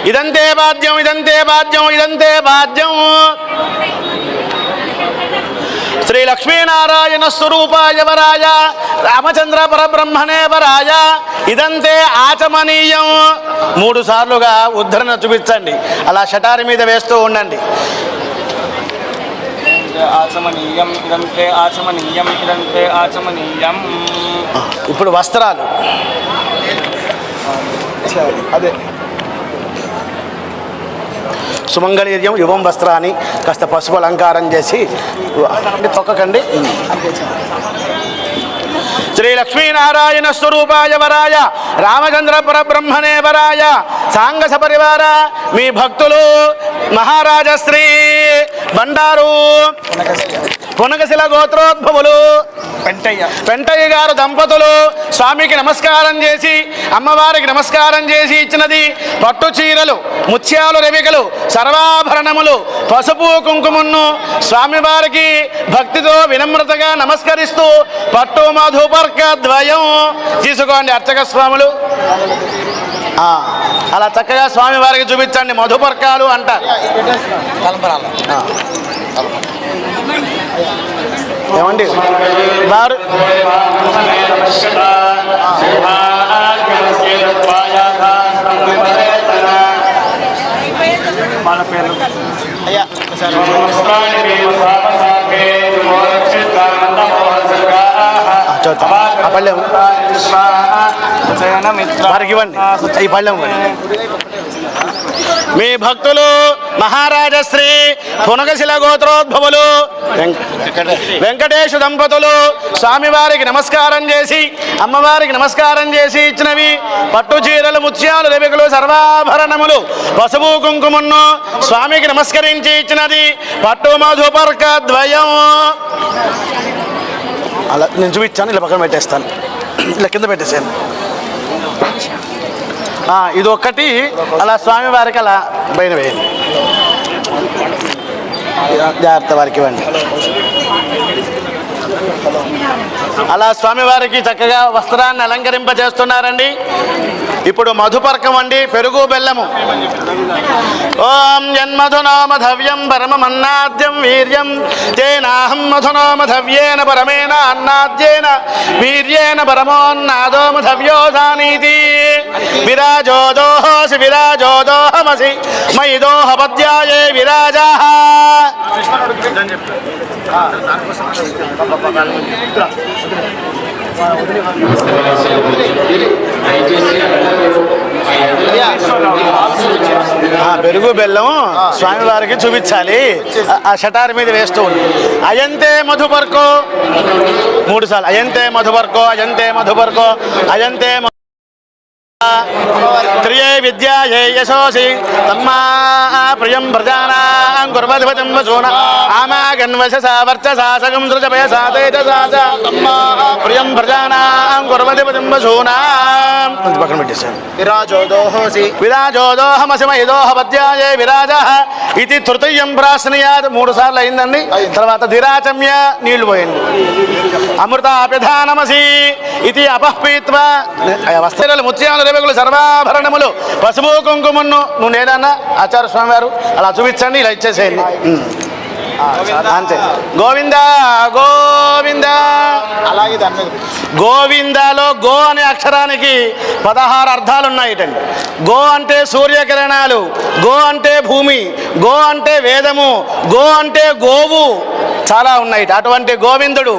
ఇదంతే పాద్యం, ఇదంతే పాద్యం, ఇదంతే పాద్యం. శ్రీ లక్ష్మీనారాయణ స్వరూపాయ వరాయ రామచంద్ర పరబ్రహ్మణే వరాయ ఇదంతే ఆచమనీయం. 3 సార్లుగా ఉద్ధరణ చూపించండి. అలా షటారి మీద వేస్తూ ఉండండి. ఆచమనీయం, ఇదంతే ఆచమనీయం, ఇదంతే ఆచమనీయం. ఇప్పుడు వస్త్రాలు అదే సుమంగళీర్యం యువం వస్త్రాన్ని కాస్త పసుపు అలంకారం చేసి తొక్కకండి. శ్రీ లక్ష్మీనారాయణ స్వరూపాయ వరాయ రామచంద్ర పరబ్రహ్మణే వరాయ సాంగ సపరివార మీ భక్తులు మహారాజశ్రీ బండారు పునకశిల గోత్రోద్భవులు పెంటయ్య గారు దంపతులు స్వామికి నమస్కారం చేసి అమ్మవారికి నమస్కారం చేసి ఇచ్చినది పట్టు చీరలు, ముత్యాలు, రెవికలు, సర్వాభరణములు, పసుపు కుంకుమను స్వామివారికి భక్తితో వినమ్రతగా నమస్కరిస్తూ పట్టు మధుపర్క ద్వయం తీసుకోండి అర్చక స్వాములు. అలా చక్కగా స్వామివారికి చూపించండి. మధుపర్కాలు అంటారు. ఏమండి వారు వాళ్ళ పేర్లు అయ్యా పళ్ళెం వారికి ఇవ్వండి. ఈ పళ్ళెం మీ భక్తులు మహారాజశ్రీ పునకశిల గోత్రోద్భవులు వెంకటేశు దంపతులు స్వామివారికి నమస్కారం చేసి అమ్మవారికి నమస్కారం చేసి ఇచ్చినవి పట్టు చీరలు, ముత్యాలు, రెవికలు, సర్వాభరణములు, పసుపు కుంకుమను స్వామికి నమస్కరించి ఇచ్చినది పట్టు మధుపర్క ద్వయం. అలా నేను చూపించాను. ఇలా పక్కన పెట్టేస్తాను. ఇలా కింద పెట్టేసాను. ఇది ఒక్కటి అలా స్వామివారికి అలా పైన వేయండి. జాగ్రత్త వారికి ఇవ్వండి. అలా స్వామివారికి చక్కగా వస్త్రాన్ని అలంకరింపజేస్తున్నారండి. ఇప్పుడు మధుపర్కం అండి, పెరుగు బెల్లము. ఓం యన్మధునామధవ్యం పరమమన్నాద్యం వీర్యం తేనాహం మధునామధవ్యేన పరమేణ అన్నాద్యేన వీర్యేన పరమోన్నాదో మధవ్యోధానీతి విరాజోదోహసి విరాజోదోహమసి మయిదోహపద్యాయే విరాజాః. పెరుగు బెల్లం స్వామివారికి చూపించాలి. ఆ షటార్ మీద వేస్తూ ఉంది. అయంతే మధుపర్కో 3 సార్లు. అయంతే మధుపర్కో, అయంతే మధుపర్కో, అయంతే త్రియే విద్యాయే యశోసి తమ్మా ప్రియం ప్రజానాం కుర్వధిపతిం వసూన ఆమాగన్వశసా వర్చసా సగం సృజపయసా తేజసా తమ్మా ప్రియం ప్రజానాం కుర్వధిపతిం వసూనా. పక్కన పెట్టేశాను. విరాజోదోహోసి విరాజోదోహమసిమహిదోహ పద్యాయే విరాజః ఇది తృతీయం ప్రాశ్నయాత్ 3 సార్లు అయిందండి. తర్వాత దిరాచమ్య నీళ్లు పోయింది. అమృతాపిధానమసి ఇది అపహ్పీత్వా వస్త్రాలు, ముత్యాలు, రెవికలు, సర్వాభరణములు, పసుపు కుంకుమను నువ్వు నేనన్నా ఆచార్య స్వామి వారు అలా చూపించండి. ఇలా ఇచ్చేసేయండి. అంతే. గోవింద గోవింద. అలాగే దాని మీద గోవిందాలో గో అనే అక్షరానికి 16 అర్థాలు ఉన్నాయిటండి. గో అంటే సూర్యకిరణాలు, గో అంటే భూమి, గో అంటే వేదము, గో అంటే గోవు, చాలా ఉన్నాయి. అటువంటి గోవిందుడు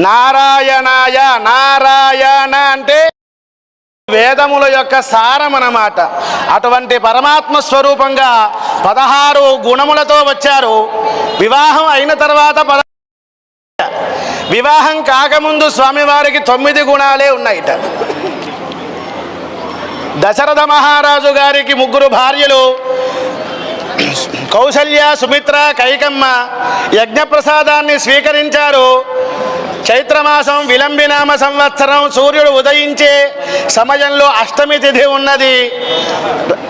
నారాయణాయ. నారాయణ అంటే వేదముల యొక్క సారం అన్నమాట. అటువంటి పరమాత్మ స్వరూపంగా 16 గుణములతో వచ్చారు. వివాహం అయిన తర్వాత వివాహం కాకముందు స్వామివారికి 9 గుణాలే ఉన్నాయిట. దశరథ మహారాజు గారికి 3 భార్యలు. కౌసల్య, సుమిత్ర, కైకమ్మ యజ్ఞప్రసాదాన్ని స్వీకరించారు. చైత్రమాసం విలంబినామ సంవత్సరం సూర్యుడు ఉదయించే సమయంలో అష్టమి తిథి ఉన్నది.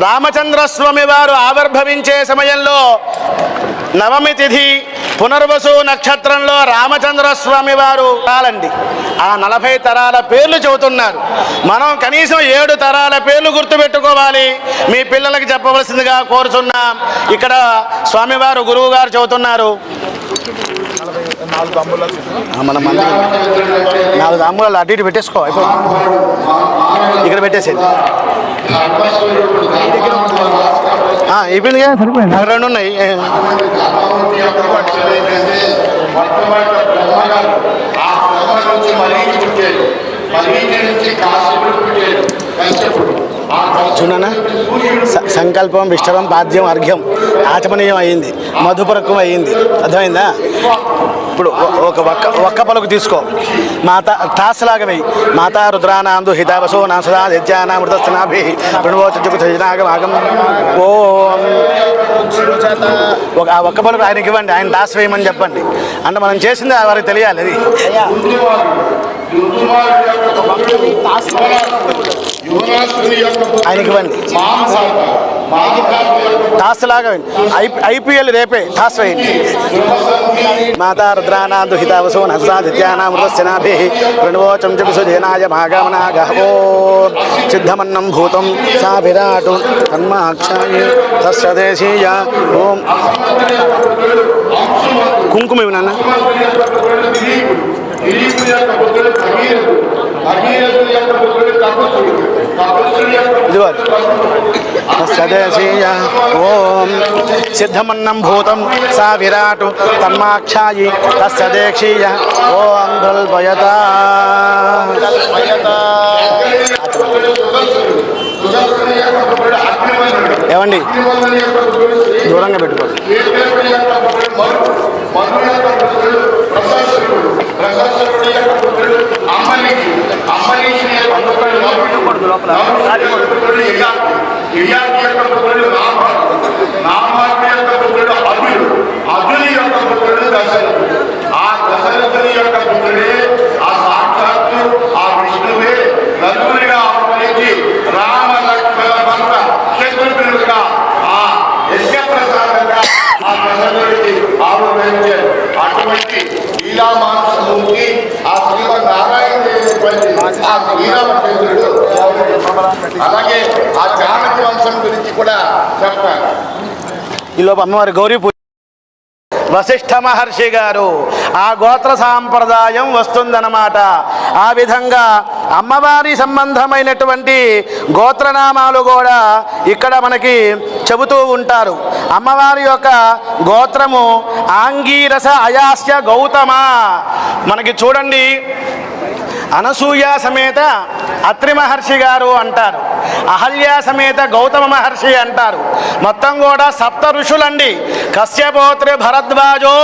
రామచంద్రస్వామి వారు ఆవిర్భవించే సమయంలో నవమి తిథి. పునర్వసు నక్షత్రంలో రామచంద్రస్వామి వారు కాలండి. ఆ 40 తరాల పేర్లు చెబుతున్నారు. మనం కనీసం 7 తరాల పేర్లు గుర్తుపెట్టుకోవాలి. మీ పిల్లలకి చెప్పవలసిందిగా కోరుచున్నాం. ఇక్కడ స్వామివారు గురువు గారు చెబుతున్నారు. మన 4 అంబులాలు అటు ఇటు పెట్టేసుకో. ఇక్కడ పెట్టేసేది అయిపోయిందిగా, సరిపోయింది. నాకు 2 ఉన్నాయి. చూడనా, సంకల్పం, విష్టరం, పాద్యం, అర్ఘ్యం, ఆచమనీయం అయ్యింది, మధుపరకం అయ్యింది. అర్థమైందా? ఇప్పుడు ఒక్క పలుకు తీసుకో. మాత టాస్లాగా వెయ్యి. మాతా రుద్రానాందు హితావసో నాసదా నిత్యానామృతస్నాభి ప్రణవోచనాగం ఓం. ఆ ఒక్క పలుకు ఆయనకి ఇవ్వండి, ఆయన టాస్ వేయమని చెప్పండి. అంటే మనం చేసింది వారికి తెలియాలి. అది ఆయనకి ఇవ్వండి. టాస్ లాగా ఐపీఎల్ రేపే టాస్ వేయండి. మాతా రుద్రానాందు హితావసో నసాదిత్యానామృతస్నాభి ప్రణవోచం జనాయ భాగమనా గహవో సిద్ధమన్నం భూతం సా విరాటు తన్మాక్షాయ తస్వదేశీయ ఓం. కుంకుమ ఇవి నాన్న. సదేశీయ ఓం సిద్ధమన్నం భూతం సా విరాటు తన్మాక్షాయి తస్సదేక్షీయ ఓం ద్వల్పయత. ఏమండి దూరంగా పెట్టుకోండి. అర్జుని యొక్క పుత్రుడు దశరథుడు. ఆ దశరథుని యొక్క పుత్రుడే ఆ సాక్షాత్తు ఆ విష్ణువే నలుగురిగా అవతరించి రామ లక్ష్మణ భర్త శత్రుఘ్నుడుగా ఆ యజ్ఞప్రసాదంగా ఆ దశరథుడికి ఆవిర్భవించారు. అటువంటి లీలామానసమూర్తి ఆ శ్రీమన్నారాయణ ఆ శ్రీరామచంద్రుడు. అలాగే ఆ జానకి వంశం గురించి కూడా చెప్తారు. ఈలోపు అమ్మవారి గౌరీ పూజ. వశిష్ఠ మహర్షి గారు ఆ గోత్ర సాంప్రదాయం వస్తుందన్నమాట. ఆ విధంగా అమ్మవారి సంబంధమైనటువంటి గోత్రనామాలు కూడా ఇక్కడ మనకి చెబుతూ ఉంటారు. అమ్మవారి యొక్క గోత్రము ఆంగీరస అయాస్య గౌతమ. మనకి చూడండి, అనసూయ సమేత అత్రి మహర్షి గారు అంటారు, అహల్య సమేత గౌతమ మహర్షి అంటారు. మొత్తం కూడా సప్త ఋషులండి. కశ్యపోత్రి భరద్వాజో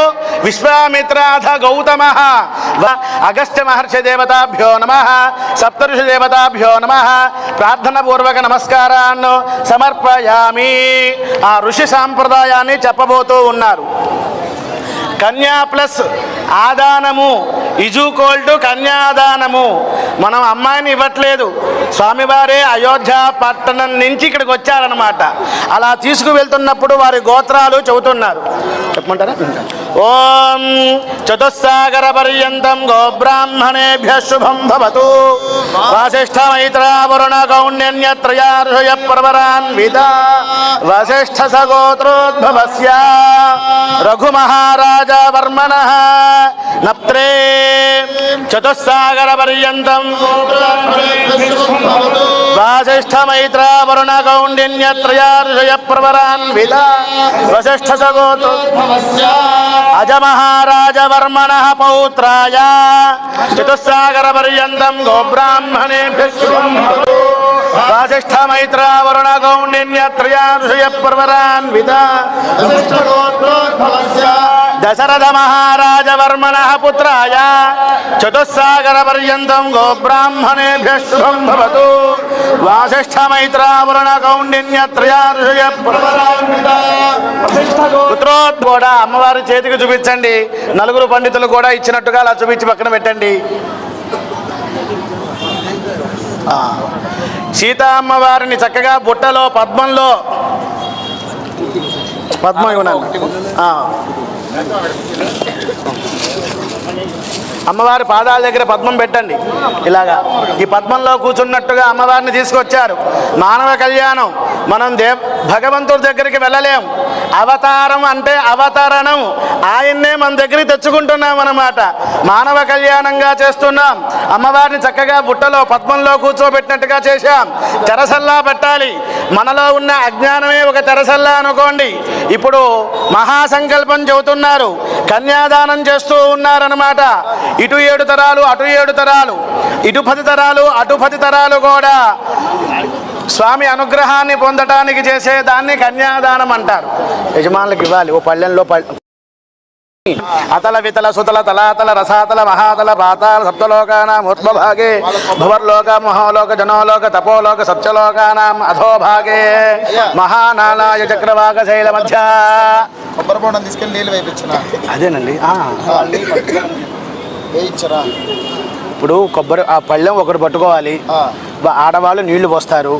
విశ్వామిత్రాథ గౌతమ. అగస్త్య మహర్షి దేవతాభ్యో నమ, సప్త ఋషి దేవతాభ్యో నమ. ప్రార్థన పూర్వక నమస్కారాన్ని సమర్పయామి. ఆ ఋషి సాంప్రదాయాన్ని చెప్పబోతూ ఉన్నారు. కన్యా ప్లస్ ఆదానము ఇజుకోల్టు కన్యాదానము. మనం అమ్మాయిని ఇవ్వట్లేదు, స్వామివారే అయోధ్య పట్టణం నుంచి ఇక్కడికి వచ్చారనమాట. అలా తీసుకువెళ్తున్నప్పుడు వారి గోత్రాలు చెబుతున్నారు. చెప్పమంటారా? ఓం చతుస్సాగర పర్యంతం గోబ్రాహ్మణేభ్య శుభం భవతు. వశిష్ఠ మైత్ర వరుణ కౌండ్యన్యత్రయార్షయ ప్రవరాన్విత. వశిష్ఠ సగోత్రోద్భవస్య రఘుమహారాజ వర్మణః నప్త్రే చతుస్సాగర పర్యంతం వశిష్ఠ మైత్ర వరుణ కౌండ్యన్యత్రయార్షయ ప్రవరాన్విత. వశిష్ఠ సగోత్రోద్భవస్య అజమహారాజ వర్మణః పౌత్రాయ చతుస్సాగర పర్యంతం గోబ్రాహ్మణేభ్యః శుభం భవతు. వశిష్ఠ మైత్ర వరుణ కౌండిన్యత్రయార్షయ ప్రవరాన్విత. దశరథ మహారాజ వర్మణః పుత్రాయ చతుస్సాగర పర్యంతం గోబ్రాహ్మణేభ్యః శుభం భవతు. వశిష్ఠ మైత్ర వరుణ కౌండిన్యత్రయార్షయ ప్రవరాన్విత. పుత్రోత్ కూడా అమ్మవారి చేతికి చూపించండి. నలుగురు పండితులు కూడా ఇచ్చినట్టుగా అలా చూపించి పక్కన పెట్టండి. సీతా అమ్మవారిని చక్కగా బుట్టలో పద్మంలో పద్మం ఇవ్వనాలి. అమ్మవారి పాదాల దగ్గర పద్మం పెట్టండి. ఇలాగా ఈ పద్మంలో కూర్చున్నట్టుగా అమ్మవారిని తీసుకొచ్చారు. మానవ కళ్యాణం. మనం భగవంతుడి దగ్గరికి వెళ్ళలేం. అవతారం అంటే అవతరణం. ఆయన్నే మన దగ్గరికి తెచ్చుకుంటున్నాం అన్నమాట. మానవ కళ్యాణంగా చేస్తున్నాం. అమ్మవారిని చక్కగా బుట్టలో పద్మంలో కూర్చోబెట్టినట్టుగా చేశాం. తెరసల్లా పెట్టాలి. మనలో ఉన్న అజ్ఞానమే ఒక తెరసల్లా అనుకోండి. ఇప్పుడు మహాసంకల్పం చెబుతున్నారు. కన్యాదానం చేస్తూ ఉన్నారన్నమాట. ఇటు 7 తరాలు, అటు 7 తరాలు, ఇటు 10 తరాలు, అటు 10 తరాలు కూడా స్వామి అనుగ్రహాన్ని పొందటానికి చేసేదాన్ని కన్యాదానం అంటారు. యజమానులకు ఇవ్వాలి. ఓ పళ్ళెంలో అతల వితల సుతల తలాతల రసాతల మహాతల పాతాల సప్తలోకానాం ఊర్ధ్వభాగే భువర్లోక మహోలోక జనోలోక తపోలోక సత్యలోకానాం అధోభాగే మహానాలాయ చక్రవాక శైల మధ్య. కొబ్బరి బొండం తీసుకెళ్ళి నీళ్ళు వేయించిన అదేనండి. వేయించరా. ఇప్పుడు కొబ్బరి ఆ పళ్ళెం ఒకటి పట్టుకోవాలి, ఆడవాళ్ళు నీళ్లు పోస్తారు.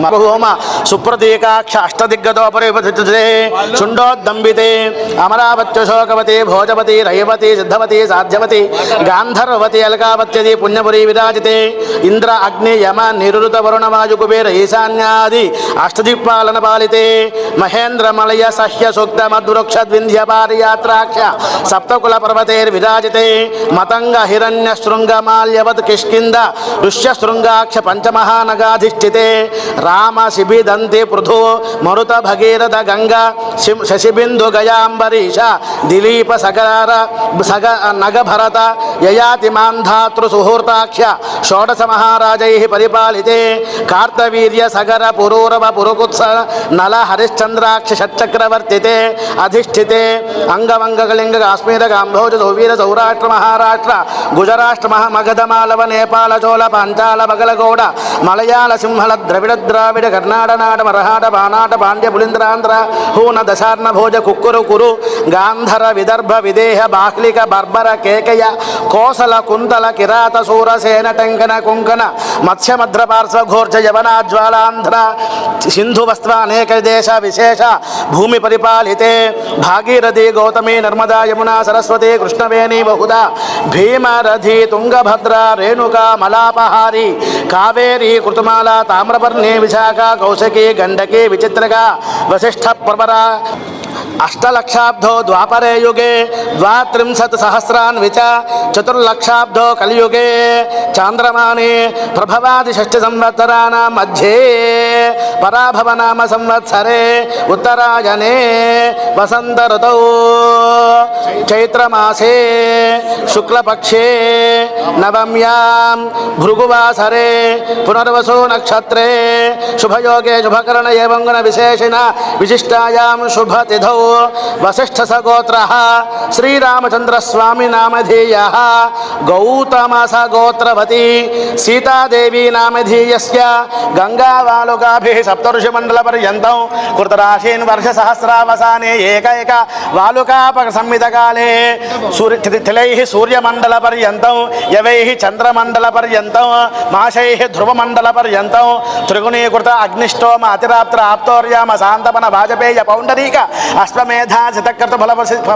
మహోమ సుప్రతీకాక్ష అష్టదిగ్గదోపరిపతితే చుండోద్దంబితే అమరావత్య శోకవతి భోజవతి రైవతి సిద్ధవతి సాధ్యవతి గాంధర్వతి అల్కావత్యది పుణ్యపురి విరాజితే ఇంద్ర అగ్ని యమ నిరుత వరుణ వాయు కుబేర ఈశాన్యాది అష్టదిక్పాలన పాలితే మహేంద్రమలయ సహ్య సూక్త మద్వృక్షద్వింధ్య పారియాత్రాక్ష సప్తకుల పర్వతైర్విరాజితే మతంగ హిరణ్య శృంగమాల్యవత్ కిష్కింద ఋష్య శృంగాక్ష పంచ మహానగాధిష్ఠితే రామ శిబిదంతి పృథు మరుత భగీరథ గంగా శశిబిందు గయాంబరీష దిలీప సగర నగభరత యయాతి మాంధాతృ సుహూర్తాక్ష షోడశ మహారాజై పరిపాలితే కార్తవీర్య సగర పురూరవ పురుకుత్స నల హరిశ్చంద్రాక్ష షట్చక్రవర్తితే అధిష్ఠితే అంగవంగలింగ కాశ్మీర గాంభోజ సౌవీర సౌరాష్ట్ర మహారాష్ట్ర గుజరాష్ట్ర మగధమాలవ నేపాల చోళ పాంచాల బగలగౌడ మలయాళ సింహళ ద్రవిడ కర్ణాట నాట మరహాట బానాట పాండ్య పులింద్రాంధ్ర హూన దశార్ణ భోజ కుక్కురు కురు గాంధర విదర్భ విదేహ బాహ్లిక బర్బర కేకయ కోసల కుంతల కిరాత సూరసేన టంకన కుంకణ మత్స్యమద్ర పార్శ్వ ఘోర్జ యవనాజ్వాలాంధ్ర సింధు వస్త్ర అనేక దేశ విశేష భూమి పరిపాలితే భాగీరథి గౌతమి నర్మదా యమునా సరస్వతి కృష్ణవేణి బహుదా భీమరథి తుంగభద్ర రేణుకా మలాపహారి కావేరీ కృతుమాల తామ్రపర్ణి విశాఖ కౌశకి గండకి విచిత్రక వశిష్ఠ ప్రవర అష్టలక్షాబ్దో ద్వాపరే యుగే ద్వాత్రింశత్ సహస్రాన్విచ చతుర్లక్షాబ్దో కలియుగే చాంద్రమానే ప్రభవాది షష్ఠ సంవత్సరాణం మధ్యే పరాభవ నామ సంవత్సరే ఉత్తరాయణే వసంత ఋతౌ చైత్రమాసే శుక్లపక్షే నవమ్యాం భృగువాసరే పునర్వసో నక్షత్రే శుభయోగే శుభకరణ ఏవం గుణ విశేషణ విశిష్టాయాం శుభతిథౌ వశిష్ఠ సగోత్ర శ్రీరామచంద్ర స్వామి నామధేయ గౌతమ సగోత్రవతి సీతాదేవి నామధేయస్య గంగావాలుకాభి సప్తఋషి మండల పర్యంతం కృతరాశీన్ వర్ష సహస్రావసానే ఏకైక వాలుకాపక సంహితకాలే తిలై సూర్యమండల పర్యంతం యవై చంద్రమండల పర్యంతం మాసై ధ్రువమండల పర్యంతం త్రిగుణీకృత అగ్నిష్టోమ అతిరాప్త ఆప్తోర్యామ శాంతపన వాజపేయ పౌండరీక అశ్వమేధ శతకృత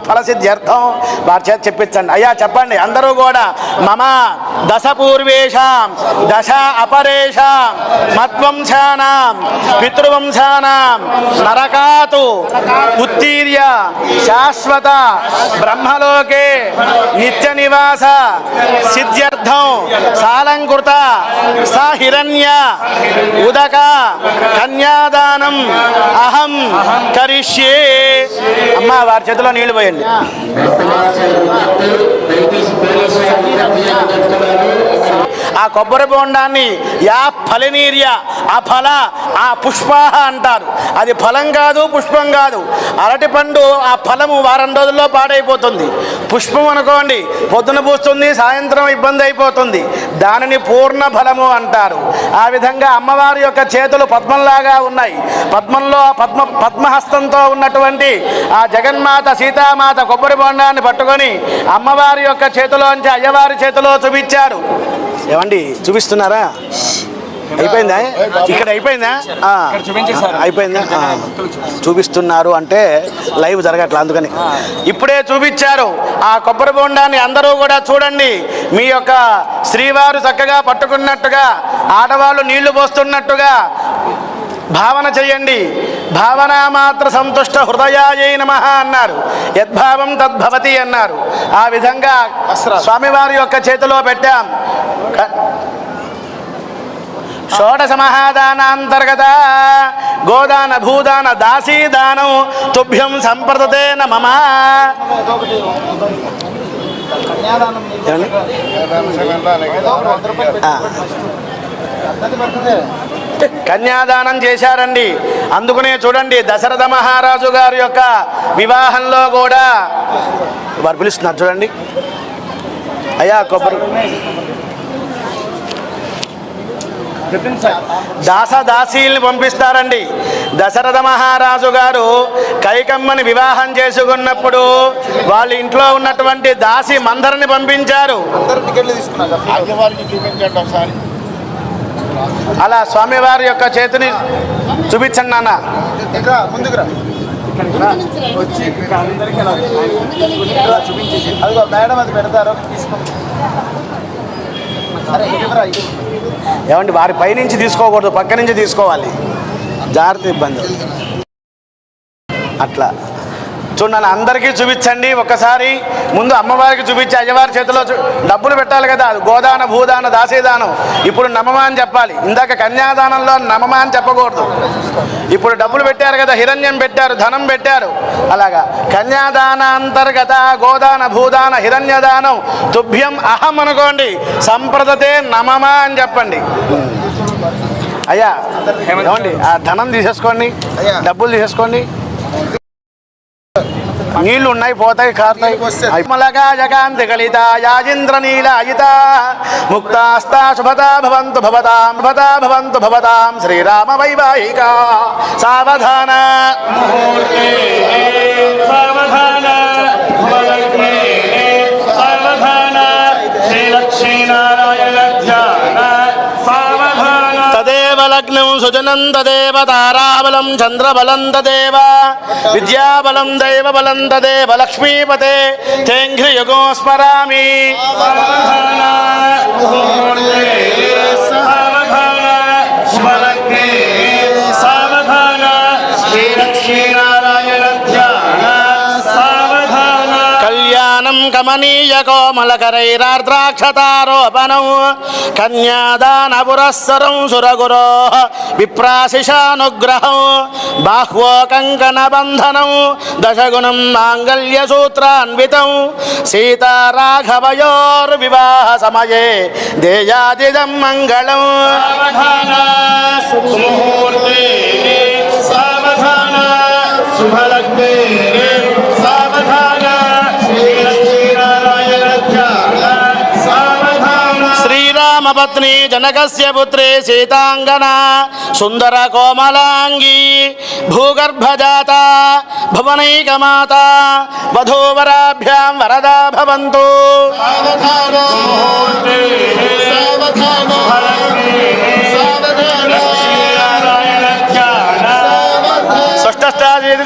ఫలసిద్ధ్యర్థం వారి చేత చెప్పించండి. అయ్యా చెప్పండి అందరూ కూడా. మమ దశ పూర్వేషాం దశ అపరేషాం మద్వంశానాం పితృవంశానాం నరకాతు ఉత్తీర్య శాశ్వత బ్రహ్మలోకే నిత్య నివాస సిద్ధ్యర్థం సాలంకృత సహిరణ్య ఉదక కన్యాదానం అహం కరిష్యే. అమ్మ వారి చేతిలో నీళ్లు పోయండి. ఆ కొబ్బరి బొండాన్ని యా ఫలనీర్య ఆ ఫల ఆ పుష్ప అంటారు. అది ఫలం కాదు పుష్పం కాదు. అరటి పండు ఆ ఫలము వారం రోజుల్లో పాడైపోతుంది. పుష్పం అనుకోండి పొద్దున పూస్తుంది సాయంత్రం ఇబ్బంది అయిపోతుంది. దానిని పూర్ణ ఫలము అంటారు. ఆ విధంగా అమ్మవారి యొక్క చేతులు పద్మంలాగా ఉన్నాయి. పద్మంలో పద్మహస్తంతో ఉన్నటువంటి ఆ జగన్మాత సీతామాత కొబ్బరి బొండాన్ని పట్టుకొని అమ్మవారి యొక్క చేతిలోంచి అయ్యవారి చేతిలో చూపించారు. ఏమండి చూపిస్తున్నారా? అయిపోయిందా? ఇక్కడ అయిపోయిందా? అయిపోయిందా? చూపిస్తున్నారు అంటే లైవ్ జరగట్లా, అందుకని ఇప్పుడే చూపించారు. ఆ కొబ్బరి బొండాన్ని అందరూ కూడా చూడండి. మీ యొక్క శ్రీవారు చక్కగా పట్టుకున్నట్టుగా ఆడవాళ్ళు నీళ్లు పోస్తున్నట్టుగా భావన చేయండి. భావన మాత్ర సంతుష్ట హృదయాయై నమః అన్నారు. యద్భావం తద్భవతి అన్నారు. ఆ విధంగా స్వామివారి యొక్క చేతిలో పెట్టాం. షోడశ మహాదానాంతర్గత గోదాన భూదాన దాసీదానం తుభ్యం సంప్రదతే నమః. కన్యాదానం చేశారండి. అందుకనే చూడండి దశరథ మహారాజు గారి యొక్క వివాహంలో కూడా వారు పిలుస్తున్నారు చూడండి. అయ్యా కొబ్బరి దాసదాసీల్ని పంపిస్తారండి. దశరథ మహారాజు గారు కైకమ్మని వివాహం చేసుకున్నప్పుడు వాళ్ళ ఇంట్లో ఉన్నటువంటి దాసి మందరిని పంపించారు. అందరు టికెట్లు తీసుకున్నారు. అయ్యవారికి చూపించండి ఒకసారి. అలా స్వామివారి యొక్క చేతిని చూపించండి నాన్న. ముందుకు రా. వచ్చి ఇక్కడ అందరికీ అలా చూపించేసి అదిగో మేడం అది పెడతారు తీసుకో. సరే ఇవ్వరా ఏమండి వారి పైనుంచి తీసుకోకూడదు, పక్క నుంచి తీసుకోవాలి, జాగ్రత్త ఇబ్బంది. అట్లా చూడండి అందరికీ చూపించండి. ఒక్కసారి ముందు అమ్మవారికి చూపించి అయ్యవారి చేతిలో డబ్బులు పెట్టాలి కదా, అది గోదాన భూదాన దాసీదానం. ఇప్పుడు నమమా అని చెప్పాలి. ఇందాక కన్యాదానంలో నమమా అని చెప్పకూడదు. ఇప్పుడు డబ్బులు పెట్టారు కదా, హిరణ్యం పెట్టారు, ధనం పెట్టారు. అలాగా కన్యాదాన అంతర్గత గోదాన భూదాన హిరణ్యదానం తుభ్యం అహం అనుకోండి. సంప్రదతే నమమా అని చెప్పండి. అయ్యా ఏమండి ఆ ధనం తీసేసుకోండి, డబ్బులు తీసేసుకోండి. నీళ్లు ఉన్నాయి, పోతాయి, కారుతాయి. మలకాజకాంతి కలిత యాజింద్ర నీలాయిత ముక్తాస్తా శుభతా భవంతు భవతాం భవతా భవంతు భవతాం శ్రీరామ వైవాహిక సావధాన సావధాన సావధాన శ్రీలక్ష్మీనారాయణ ధ్యాన సావధాన తదేవ లగ్నం సుజనం తదేవ తారాబలం చంద్రబలం తదేవ విద్యాబలం దైవబలం తదేవ లక్ష్మీపతే తేంఘ్రియుగో స్మరామి. కళ్యాణం కమనీయ కోమలకరైరార్ద్రాక్షతారోపణం కన్యాదాన పురస్సరం సురగురో విప్రాశిషానుగ్రహం బాహ్వో కంకణ బంధనం దశగుణం మాంగళ్య సూత్రాన్వితం సీతారాఘవయోర్వివాహ సమయే దేయాదిదం మంగళం. శుభలగ్నే సావధాన శ్రీరామపత్ని జనకస్య పుత్రే సీతాంగనా సుందర కోమలాంగీ భూగర్భజాత భువనైకమాత వధూవరాభ్యాం వరదా భవంతు.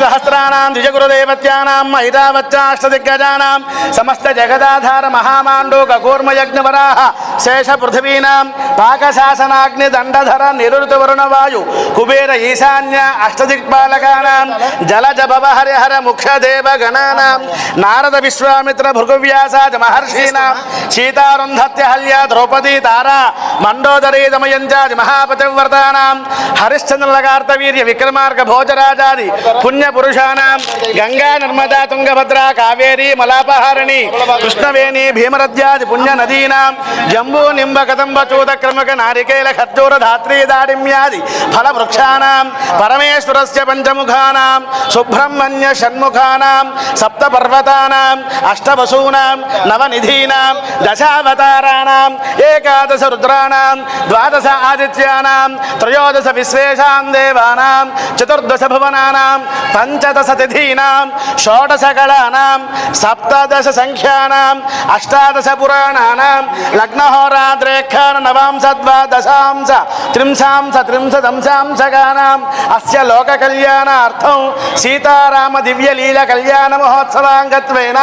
సహస్రానాం ద్విజగురుదేవత్యానాం ఐరావత్యాష్టదిగ్గజానాం సమస్త జగదాధార మహామాండూక కూర్మయజ్ఞవరాహ శేష పృథివీనాం పాకశాసనాగ్ని దండధర నిరుత వరుణవాయు కుబేర ఈశాన్య అష్టదిక్పాలకానాం జలజ భవ హరిహర ముఖ్యదేవ గణానాం నారద విశ్వామిత్ర భృగువ్యాసాద మహర్షీనాం సీతారుంధత్య హల్య ద్రౌపదీ తారా మండోదరీ దమయంచాది మహాపతివ్రతానాం హరిశ్చంద్రలకార్తవీర్య విక్రమార్క భోజరాజాది పుణ్య పురుషానాం గంగా నర్మదా తుంగభద్రా కావేరీ మలాపహారిణి కృష్ణవేణి భీమరద్యాది పుణ్య నదీనాం జంబూ నింబ కదంబ చూత క్రమక నారికేల ఖర్జూర ధాత్రీ దాడిమ్యాది ఫల వృక్షానాం పరమేశ్వరస్య పంచముఖానాం సుబ్రహ్మణ్య షణ్ముఖానాం సప్త పర్వతానాం అష్టవసూనాం నవనిధీనాం దశావతారాణాం ఏకాదశ రుద్రాణాం ద్వాదశ ఆదిత్యానాం త్రయోదశ విశ్వేశాం దేవానాం చతుర్దశ భువనానాం పంచదశ తిథీనాం షోడశ కళానాం సప్తదశ సంఖ్యానాం అష్టాదశ పురాణానాం లగ్నహోరాద్రేఖాన నవాంశ ద్వాదశాంశ త్రింశాంశ త్రింశదంశాంశగానాం అస్య లోక కళ్యాణార్థం సీతారామ దివ్యలీల కళ్యాణ మహోత్సవాంగత్వేన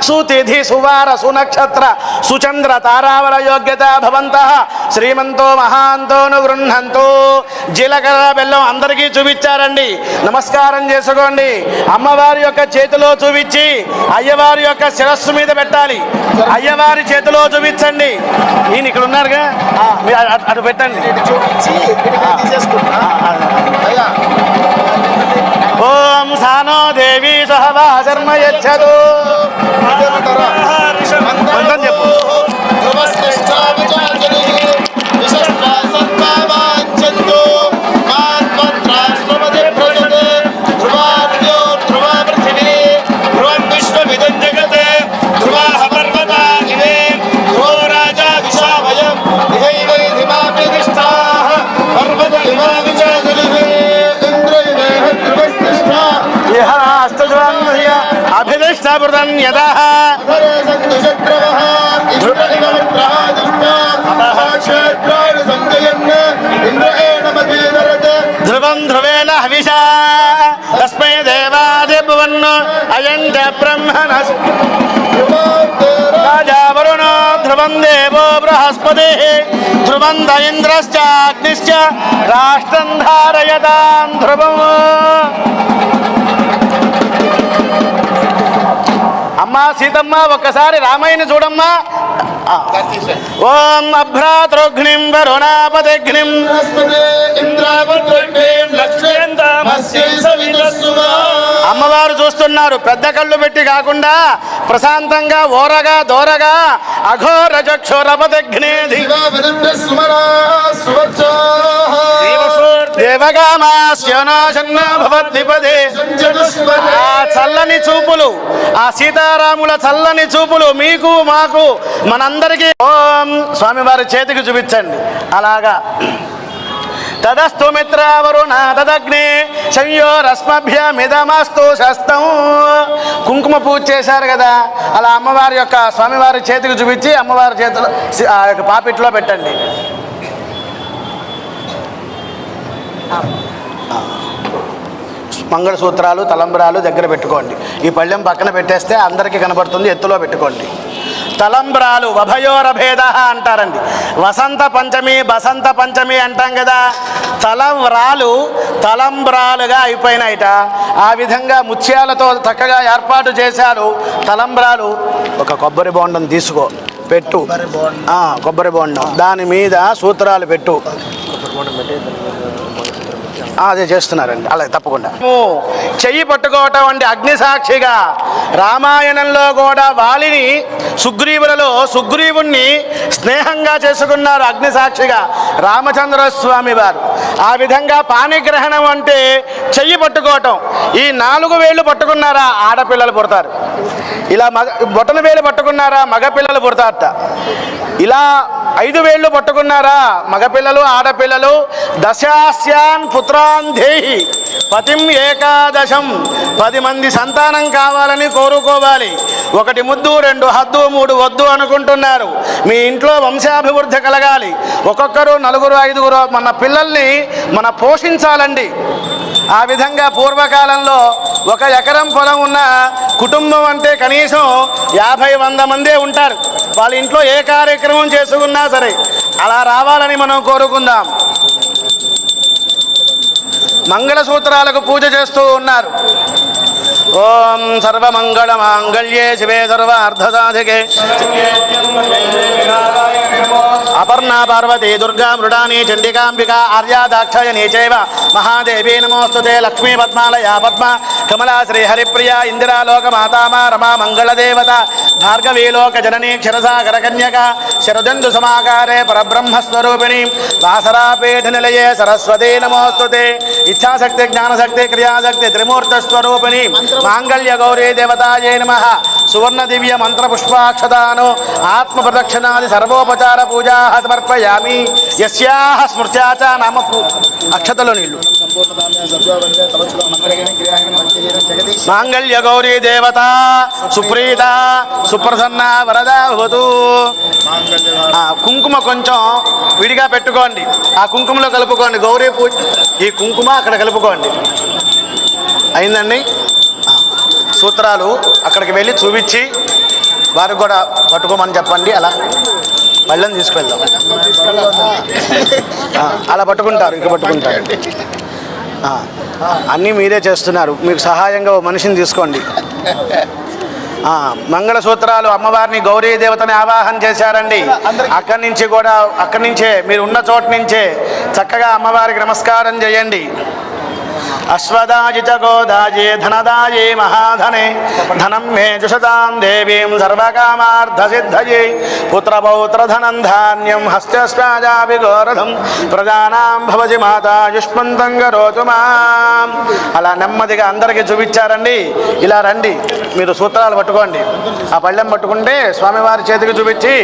సుతిథి సువార సునక్షత్ర సుచంద్ర తారావర యోగ్యత భవంతః శ్రీమంతో మహాంతోను గృహంతు. జీలకర్ర బెల్లం అందరికీ చూపించారండి. నమస్కారం చేసుకోండి. అమ్మవారి యొక్క చేతిలో చూపించి అయ్యవారి యొక్క శిరస్సు మీద పెట్టాలి. అయ్యవారి చేతిలో చూపించండి. ఈయన ఇక్కడ ఉన్నారుగా, మీరు అటు పెట్టండి. ఓం సానో దేవి సహవా శర్మ యచ్చదు. మంత్రం చెప్పు. ఏవం ధ్రువేణ హవిషా తస్మై దేవాదిభువన్ అయంత బ్రహ్మణస్ రాజా వరుణో ధ్రువం దేవో బృహస్పతి ధ్రువం ద ఇంద్రశ్చ అగ్నిశ్చ రాష్ట్రం ధారయతాం ధ్రువం. అమ్మా సీతమ్మ ఒక్కసారి రామయ్యని చూడమ్మా. ఓం అభ్రాతృఘ్నిం వరుణాపతిఘ్నిం అమ్మవారు చూస్తున్నారు. పెద్ద కళ్ళు పెట్టి కాకుండా ప్రశాంతంగా ఓరగా దోరగా అఘోర చక్షురపతిఘ్నేధి ఆ చల్లని చూపులు, ఆ సీతారాముల చల్లని చూపులు మీకు మాకు మనందరికీ. ఓం స్వామివారి చేతికి చూపించండి అలాగా. తదస్తు మిత్రావరుణ తదగ్నే సంయోరస్మభ్యమిదమస్తు శస్తం. కుంకుమ పూజ చేశారు కదా, అలా అమ్మవారి యొక్క స్వామివారి చేతికి చూపించి అమ్మవారి చేతిలో ఆ యొక్క పాపిట్లో పెట్టండి. మంగళసూత్రాలు తలంబ్రాలు దగ్గర పెట్టుకోండి. ఈ పళ్ళెం పక్కన పెట్టేస్తే అందరికీ కనబడుతుంది, ఎత్తులో పెట్టుకోండి. తలంబ్రాలు వభయోరభేద అంటారండి. వసంత పంచమి బసంత పంచమి అంటాం కదా, తలంబ్రాలు తలంబ్రాలుగా అయిపోయినాయిట. ఆ విధంగా ముత్యాలతో చక్కగా ఏర్పాటు చేశారు తలంబ్రాలు. ఒక కొబ్బరి బోండం తీసుకో పెట్టు, కొబ్బరి బోండం దాని మీద సూత్రాలు పెట్టు. అదే చేస్తున్నారండి, అలాగే తప్పకుండా. చెయ్యి పట్టుకోవటం అంటే అగ్ని సాక్షిగా. రామాయణంలో కూడా వాలిని సుగ్రీవులలో సుగ్రీవుణ్ణి స్నేహంగా చేసుకున్నారు అగ్ని సాక్షిగా రామచంద్ర స్వామి వారు. ఆ విధంగా పాణిగ్రహణం అంటే చెయ్యి పట్టుకోవటం. ఈ 4 వేళ్ళు పట్టుకున్నారా ఆడపిల్లలు పుడతారు, ఇలా బొటన వేలు పట్టుకున్నారా మగపిల్లలు పుడతారట. ఇలా 5 వేళ్ళు పట్టుకున్నారా మగపిల్లలు ఆడపిల్లలు. దశాస్యాన్ పుత్రాన్ దేహి పతిం ఏకాదశం. 10 మంది సంతానం కావాలని కోరుకోవాలి. 1 ముద్దు 2 హద్దు 3 వద్దు అనుకుంటున్నారు. మీ ఇంట్లో వంశాభివృద్ధి కలగాలి. ఒక్కొక్కరు 4 5 మన పిల్లల్ని మన పోషించాలండి. ఆ విధంగా పూర్వకాలంలో 1 ఎకరం పొలం ఉన్న కుటుంబం అంటే కనీసం 50-100 మందే ఉంటారు. వాళ్ళ ఇంట్లో ఏ కార్యక్రమం చేసుకున్నా సరే అలా రావాలని మనం కోరుకుందాం. మంగళసూత్రాలకు పూజ చేస్తూ ఉన్నారు. ఓం సర్వమంగళ మాంగళ్యే శివే సర్వార్థసాధికే అపర్ణా పార్వతీ దుర్గా మృడాని చండికాంబికా ఆర్యా దాక్షాయణీ చైవ మహాదేవీ నమోస్తుతే. లక్ష్మీ పద్మాలయా పద్మ కమలా శ్రీ హరిప్రియా ఇందిరా లోక మాతామా రమా మంగళదేవత భార్గవీ లోక జననీ క్షరసాగర కన్యక శరదందు సమాకారే పరబ్రహ్మస్వరూపిణి వాసరాపీఠ నిలయే సరస్వతీ నమోస్తుతే. ఇచ్ఛాశక్తి జ్ఞానశక్తి క్రియాశక్తి త్రిమూర్తస్వరూపిణి మాంగళ్య గౌరీ దేవతాయే నమః. సువర్ణ దివ్య మంత్ర పుష్పాక్షతాను ఆత్మ ప్రదక్షిణాది సర్వోపచార పూజా సమర్పయామి. యస్యాః స్మృత్యా చ నామ అక్షతలో నీళ్ళు. మాంగళ్య గౌరీ దేవత సుప్రీత సుప్రసన్న వరదా భవతు. కుంకుమ కొంచెం విడిగా పెట్టుకోండి, ఆ కుంకుమలో కలుపుకోండి. గౌరీ పూజ ఈ కుంకుమ అక్కడ కలుపుకోండి. అయిందండి. సూత్రాలు అక్కడికి వెళ్ళి చూపించి వారికి కూడా పట్టుకోమని చెప్పండి. అలా పళ్ళని తీసుకువెళ్దాం. అలా పట్టుకుంటారు, ఇక పట్టుకుంటారు. అన్నీ మీరే చేస్తున్నారు, మీకు సహాయంగా ఓ మనిషిని తీసుకోండి. మంగళసూత్రాలు అమ్మవారిని గౌరీ దేవతని ఆవాహన చేశారండి. అక్కడి నుంచే మీరు ఉన్న చోట నుంచే చక్కగా అమ్మవారికి నమస్కారం చేయండి. అశ్వదాజి చ గోదాజే ధనదాయే మహాధనే ధనం మే జుషతాం దేవీం సర్వకామార్థసిద్ధయే పుత్రపౌత్రధనం ధాన్యం హస్తస్వాజాభిగోరథం ప్రజానాం భవతి మాతా యుష్మంతం కరోతు మాం. అలా నెమ్మదిగా అందరికీ చూపించారండి. ఇలా రండి, మీరు సూత్రాలు పట్టుకోండి. ఆ పళ్ళెం పట్టుకుంటే స్వామివారి చేతికి చూపించి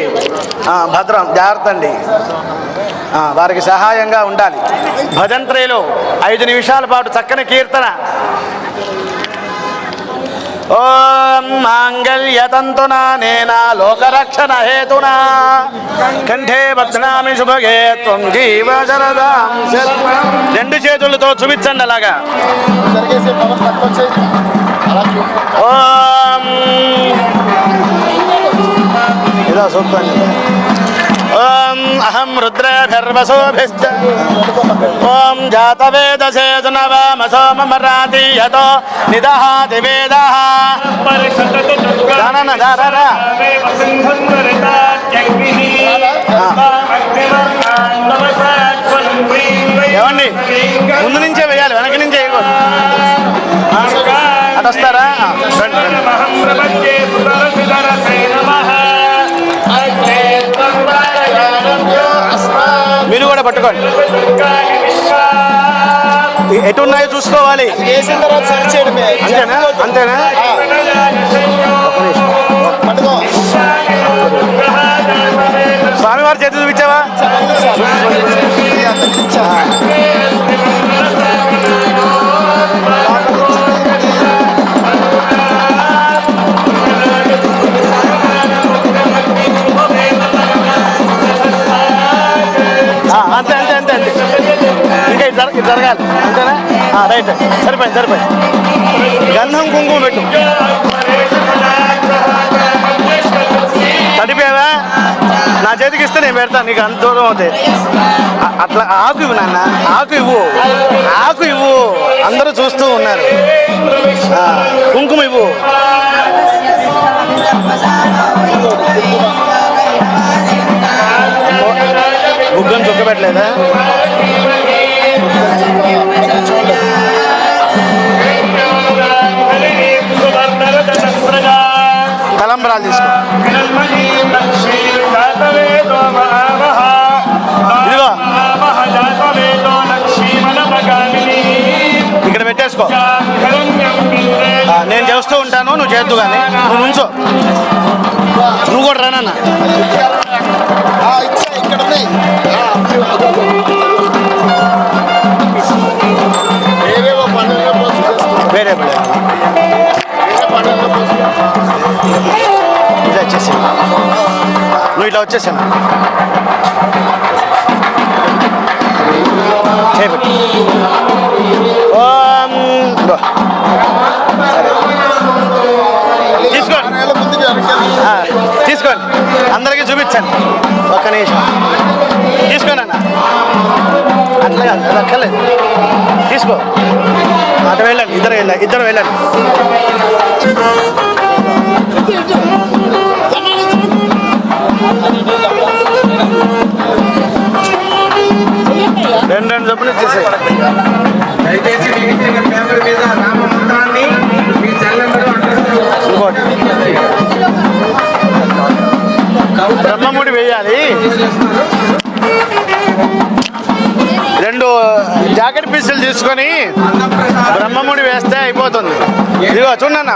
భద్రం జాగ్రత్త అండి, వారికి సహాయంగా ఉండాలి. భజంత్రీలు 5 నిమిషాల పాటు చక్కని కీర్తన. ఓం మాంగళ్యతంతునా నేనా లోకరక్షణ హేతునా కంఠే బధ్నామి శుభగే త్వం జీవ శరదాం శతం. రెండు చేతులతో చూపించండి అలాగా. జరిగేసే పవర్ తక్కువ వచ్చేది అలా చూడండి. ఓం ఇదా సూక్తం. ఓం అహం రుద్రేభిర్వసోభిశ్చ ఓం జాతవేదసేతునవామసోమరాతి యతో నిదహాతి వేదః. దానన్న దారా ఏమండి ముందు నుంచే వేయాలి, వెనక నుంచే వేయకూడదు. అటు వస్తారా? రండి, రండి. మీరు కూడా పట్టుకోండి. ఎటున్నాయో చూసుకోవాలి. వేసిన తర్వాత సరి చేయడమే. అంతేనా? అంతేనా? పట్టుకో. స్వామివారి చేతి చూపించావా? అంతే అంతే అంతే అంతే. ఇంకా ఇది జరగాలి. అంతేనా? రైట్. సరిపోయింది సరిపోయింది. గంధం కుంకుమ పెట్టు. తడిపోయావా? నా చేతికి ఇస్తే నేను పెడతాను. నీకు అంత దూరం అవుతాయి. అట్లా ఆకు ఇవ్వు నాన్న, ఆకు ఇవ్వు, ఆకు ఇవ్వు. అందరూ చూస్తూ ఉన్నారు. కుంకుమ ఇవ్వు. బుగ్గను చుక్కబెట్టలేదా? తలంబరాలు తీసుకో. ఇదిగో ఇక్కడ పెట్టేసుకో. నేను చేస్తూ ఉంటాను, నువ్వు చేద్దు కానీ నువ్వు నుంచో. నువ్వు కూడా రానన్నా. ఇక్కడ ఉన్నాయి. వేరేవో పండుగ కోసం వేరే పండుగ కోసం ఇలా వచ్చేసి నువ్వు ఇట్లా వచ్చేసాను. చేపట్టి సరే తీసుకోండి. ముందుకు వెనకాల తీసుకోండి, అందరికీ చూపించండి. ఒక్క నిమిషం తీసుకోండి అన్న. అట్లా కాదు, అది అక్కర్లేదు. తీసుకో. అటు వెళ్ళండి, ఇద్దరు వెళ్ళండి. రెండు చొప్పున ఇచ్చేసాయి. ఇంకోటి బ్రహ్మముడి వేయాలి. రెండు జాకెట్ పీసులు తీసుకొని బ్రహ్మముడి వేస్తే అయిపోతుంది. ఇదిగో చూడన్నా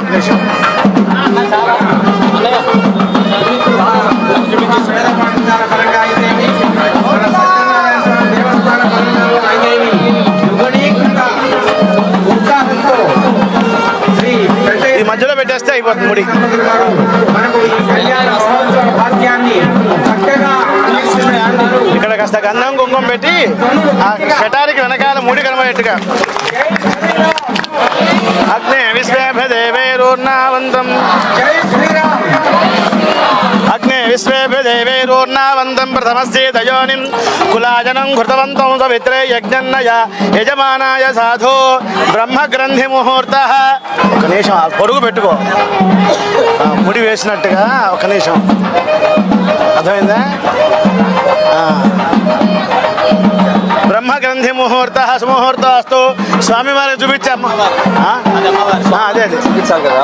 ఈ మధ్యలో పెట్టేస్తే అయిపోతుంది ముడి. ఇక్కడ కాస్త గంధం కుంకుమ పెట్టి ఆ షటారికి వెనకాల ముడి కనబడేట్టుగా. అగ్నే విశ్వేభదేవైరోర్నావంతం అగ్నే విశ్వేభదేవైరోర్నావంతం ప్రథమస్యే దయోనిం కులాజనం కృతవంతం సవిత్రే యజ్ఞన్నయ యజమానాయ సాధో బ్రహ్మగ్రంథి ముహూర్త. ఒక నిమిషం పొడుగు పెట్టుకో, ముడి వేసినట్టుగా. ఒక నిమిషం అర్థమైందా? బ్రహ్మగ్రంథి ముహూర్త సుముహూర్త అస్తు. స్వామివారికి చూపించాము. అదే అదే చూపించాలి కదా.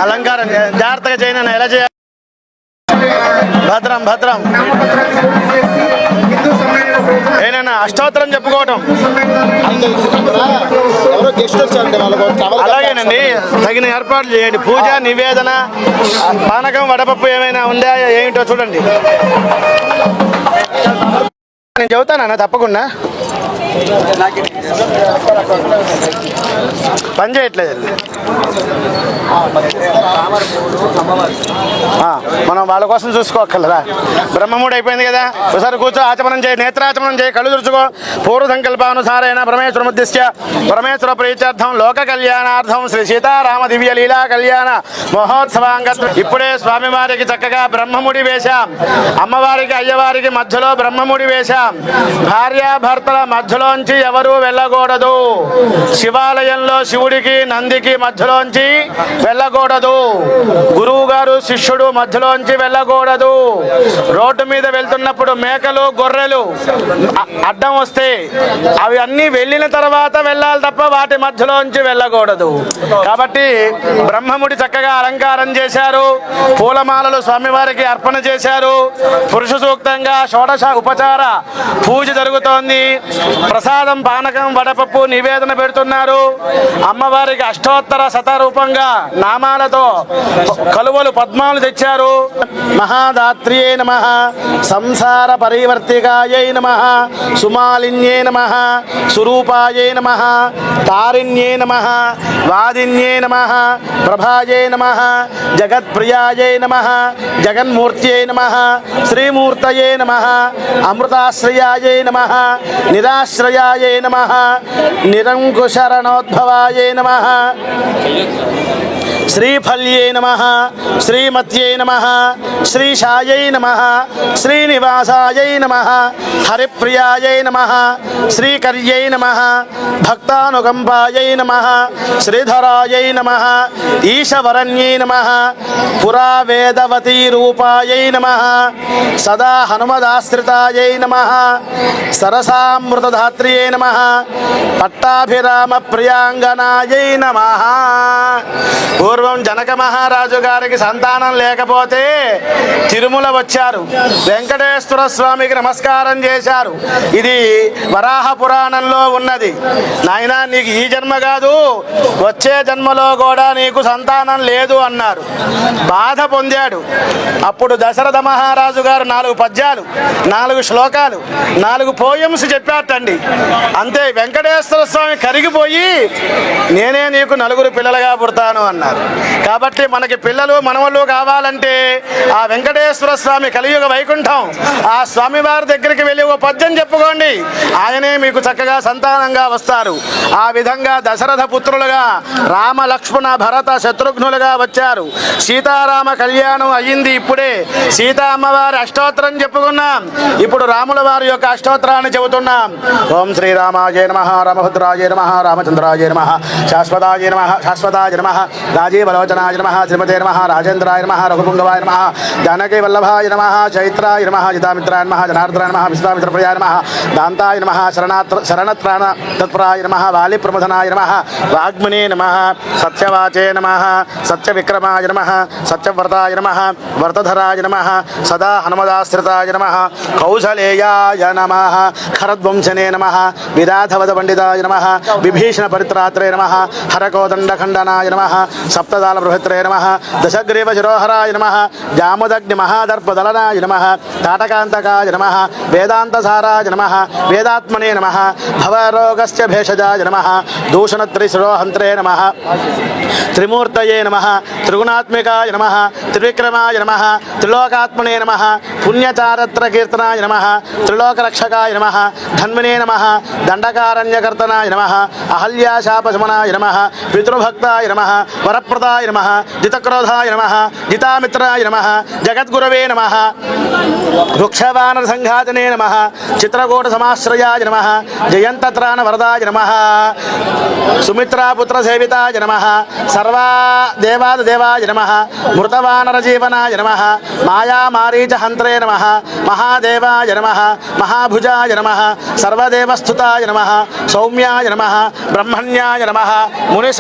అలంకారం జాగ్రత్తగా చేయను. ఎలా చేయాలి? భద్రం భద్రం. ఏనన్నా అష్టోత్తరం చెప్పుకోవటం. ఎవరో గెస్ట్ వచ్చారండి, వాళ్ళకు అలాగేనండి, తగిన ఏర్పాట్లు చేయండి. పూజ నివేదన పానకం వడపప్పు ఏమైనా ఉందా ఏమిటో చూడండి. నేను చెబుతానన్నా తప్పకుండా. పని చేయట్లేదు. మనం వాళ్ళ కోసం చూసుకోక్కర్లేదా? బ్రహ్మముడి అయిపోయింది కదా, ఒకసారి కూర్చో, ఆచమనం చేయి, నేత్రాచమనం చేయి, కళ్ళు తుడుచుకో. పూర్వ సంకల్పానుసారైన పరమేశ్వరముద్దిశ్య పరమేశ్వర ప్రీత్యర్థం లోక కళ్యాణార్థం శ్రీ సీతారామ దివ్య లీలా కళ్యాణ మహోత్సవాంగత్వం. ఇప్పుడే స్వామివారికి చక్కగా బ్రహ్మముడి వేశాం, అమ్మవారికి అయ్యవారికి మధ్యలో బ్రహ్మముడి వేశాం. భార్యాభర్తల మధ్యలోంచి ఎవరూ వెళ్ళకూడదు. శివాలయంలో శివుడికి నందికి మధ్యలోంచి వెళ్ళకూడదు. గురువు గారు శిష్యుడు మధ్యలోంచి వెళ్ళకూడదు. రోడ్డు మీద వెళ్తున్నప్పుడు మేకలు గొర్రెలు అడ్డం వస్తే అవి అన్నీ వెళ్ళిన తర్వాత వెళ్ళాలి తప్ప వాటి మధ్యలోంచి వెళ్ళకూడదు. కాబట్టి బ్రహ్మముడి చక్కగా అలంకారం చేశారు, పూలమాలలు స్వామివారికి అర్పణ చేశారు. పురుష సూక్తంగా షోడశ ఉపచార పూజ జరుగుతోంది. ప్రసాదం పానకం వడపప్పు నివేదన పెడుతున్నారు. అమ్మవారికి అష్టోత్తర శతరూపంగా నామాలతో కలువలు పద్మాలు తెచ్చారు. మహాదాత్రియే నమః, సంసార పరివర్తికాయై నమః, సుమాలిన్యే నమః, సురూపాయై నమః, తారిణ్యే నమః, వాదిన్యే నమః, ప్రభాయే నమః, జగత్ప్రియాయై నమః, జగన్మూర్త్యై నమః, శ్రీమూర్తయే నమః, అమృతాశ్రయాయై నమః, నిరాశ్రయాయై నమః, నిరంకుశరణోద్భవాయై నమః, శ్రీఫల్యే నమః, శ్రీమత్యై నమః, శ్రీశాయై నమః, శ్రీనివాసాయై నమః, హరిప్రియాయై నమః, శ్రీకర్యై నమః, భక్తానుకంపాయై నమః, శ్రీధరాయై నమః, ఈశవరణ్యై నమః, పురావేదవతీ రూపాయై నమః, సదా హనుమదాశ్రితాయై నమః, సరసామృతధాత్ర్యై నమః, పట్టాభిరామ ప్రియాంగనాయై నమః. పూర్వం జనక మహారాజు గారికి సంతానం లేకపోతే తిరుమల వచ్చారు, వెంకటేశ్వర స్వామికి నమస్కారం చేశారు. ఇది వరాహ పురాణంలో ఉన్నది. నాయనా, నీకు ఈ జన్మ కాదు, వచ్చే జన్మలో కూడా నీకు సంతానం లేదు అన్నారు. బాధ పొందాడు. అప్పుడు దశరథ మహారాజు గారు 4 పద్యాలు, 4 శ్లోకాలు, 4 పోయమ్స్ చెప్పారటండి. అంతే, వెంకటేశ్వర స్వామి కరిగిపోయి నేనే నీకు 4 పిల్లలుగా పుడతాను అన్నారు. కాబట్టి మనకి పిల్లలు మనవళ్ళు కావాలంటే ఆ వెంకటేశ్వర స్వామి కలియుగ వైకుంఠం ఆ స్వామివారి దగ్గరికి వెళ్ళి ఓ పద్యం చెప్పుకోండి, ఆయనే మీకు చక్కగా సంతానంగా వస్తారు. ఆ విధంగా దశరథ పుత్రులుగా రామ లక్ష్మణ భరత శత్రుఘ్నులుగా వచ్చారు. సీతారామ కళ్యాణం అయ్యింది. ఇప్పుడే సీతా అమ్మవారి అష్టోత్తరం చెప్పుకున్నాం. ఇప్పుడు రాముల వారి యొక్క అష్టోత్తరాన్ని చెబుతున్నాం. ఓం శ్రీరామాయ నమః, రామభద్రాయ నమః, రామచంద్రాయ నమః, శాశ్వతాయ నమః, శాశ్వతాయ నమః, రాజీవలోచనాయ నమః, శ్రీమతే నమః, రాజేంద్రాయ నమః, రఘుపుంగవాయ నమః, జానకీ వల్లభాయ నమః, చైత్రాయ నమః, జితామిత్రాయ నమః, జనార్దనాయ నమః, విశ్వామిత్రప్రియాయ నమః, దాంతాయ నమః, శరణత్రాణ తత్పరాయ నమః, వాలిప్రమథనాయ నమః, వాగ్మినే నమః, సత్యవాచే నమః, సత్యవిక్రమాయ నమః, సత్యవ్రతాయ నమః, వ్రతధరాయ నమః, సదా హనుమదాశ్రితాయ నమః, కౌసలేయాయ నమః, ఖరద్వంశనే నమః, విరాధవద పండితాయ నమః, విభీషణ పరిత్రాత్రే నమః, హరకోదండఖండనాయ నమః, సప్తదాల బృహత్రే నమః, దశగ్రీవ శిరోహరాయ నమః, జాముదగ్ని మహాదర్పదలనాయ నమః, తాటకాంతకాయ నమః, వేదాంతసారాయ నమః, వేదాత్మనే నమః, భవరోగస్య భేషజాయ నమః, దూషణత్రిశిరోహంత్రే నమః, త్రిమూర్తయే నమః, త్రిగుణాత్మికాయ నమః, త్రివిక్రమాయ నమః, త్రిలోకాత్మనే నమః, పుణ్యచారత్ర కీర్తనాయ నమః, త్రిలోకరక్షకాయ నమః, ధన్మనే నమః, దండకారణ్యకర్తనాయ నమః, అహల్యాశాపశమనాయ నమః, పితృభక్తాయ నమః, వరప్రదాయ నమః, జితక్రోధాయ నమః, జితామిత్రాయ నమః, జగద్గురవే నమః, వృక్షవానర సంఘాతనే నమః, చిత్రకూట సమాశ్రయాయ నమః, జయంతత్రాణ వరదాయ నమః, సుమిత్రాపుత్ర సేవితాయ నమః, సర్వా దేవాయ నమః, మృతవానర జీవనాయ నమః, మాయామారీచ హంత్రే నమః, మహాదేవాయ నమః, మహాభుజాయ నమః, సర్వదేవస్థుతాయ నమః, సౌమ్యాయ నమః, బ్రహ్మణ్యాయ నమః, ముని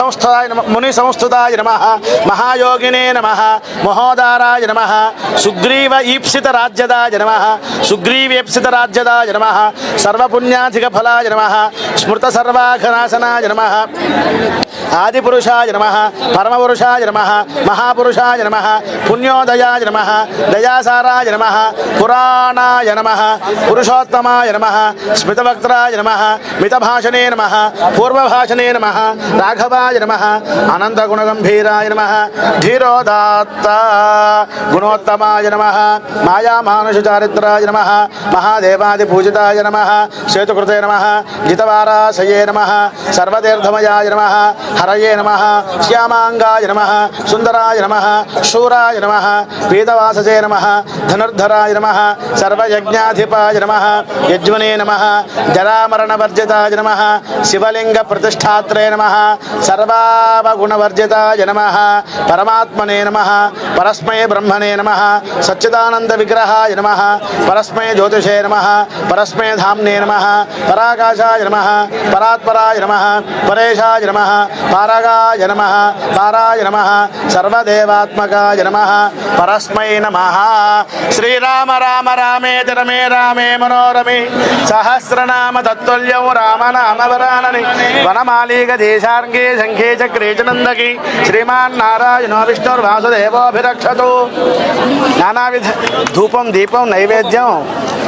సంస్థాయ నమః, నమః మహాయోగినే నమః మహోదారాయ నమః సుగ్రీవ ఈప్సిత రాజ్యదాయ నమః సుగ్రీవేప్సిత రాజ్యదాయ నమః సర్వపుణ్యాధిక ఫలాయ నమః స్మృత సర్వాఘనాశనాయ నమః ఆదిపురుషాయ నమః పరమపురుషాయ నమః మహాపురుషాయ నమః పుణ్యోదయాయ నమః దయాసారాయ నమః పురాణాయ నమః పురుషోత్తమాయ నమః స్మితవక్త్రాయ నమః మితభాషణే నమః పూర్వభాషణే నమః రాఘవాయ నమః అనంతగుణగంభీరాయ నమః ధీరోదాత్త గుణోత్తమాయ నమః మాయామానుషచారిత్రాయ నమః మహాదేవాదిపూజితాయ నమః సేతుకృతే నమః జితవారాశయే నమః సర్వతీర్థమయాయ నమః హరయే నమః శ్యామాంగాయ నమః సుందరాయ నమః శూరాయ నమః వేదవాససే నమః ధనుర్ధరాయ నమః సర్వయజ్ఞాధిపాయ నమః యజ్వనే నమః జరామరణవర్జితాయ నమః శివలింగ ప్రతిష్టాత్రే నమః సర్వావగుణవర్జితాయ నమః పరమాత్మనే నమః పరస్మై బ్రహ్మణే నమః సచ్చిదానంద విగ్రహాయ నమః పరస్మై జ్యోతిషే నమః పరస్మై ధామ్నే నమః పరాకాశాయ నమః పరాత్పరాయ నమః పరేశాయ నమః పారగాయ నమః పారాయ నమః సర్వదేవాత్మకాయ నమః పరస్మై నమః శ్రీరామ రామ రామేతి రమే రామే మనోరమే సహస్రనామ తత్తుల్యం రామనామవరానని వనమాలీక దేశార్గే శంఖే చక్రే చ నందకి శ్రీమాన్ నారాయణో విష్ణుర్వాసుదేవోభిరక్షతు నానావిధ ధూపం దీపం నైవేద్యం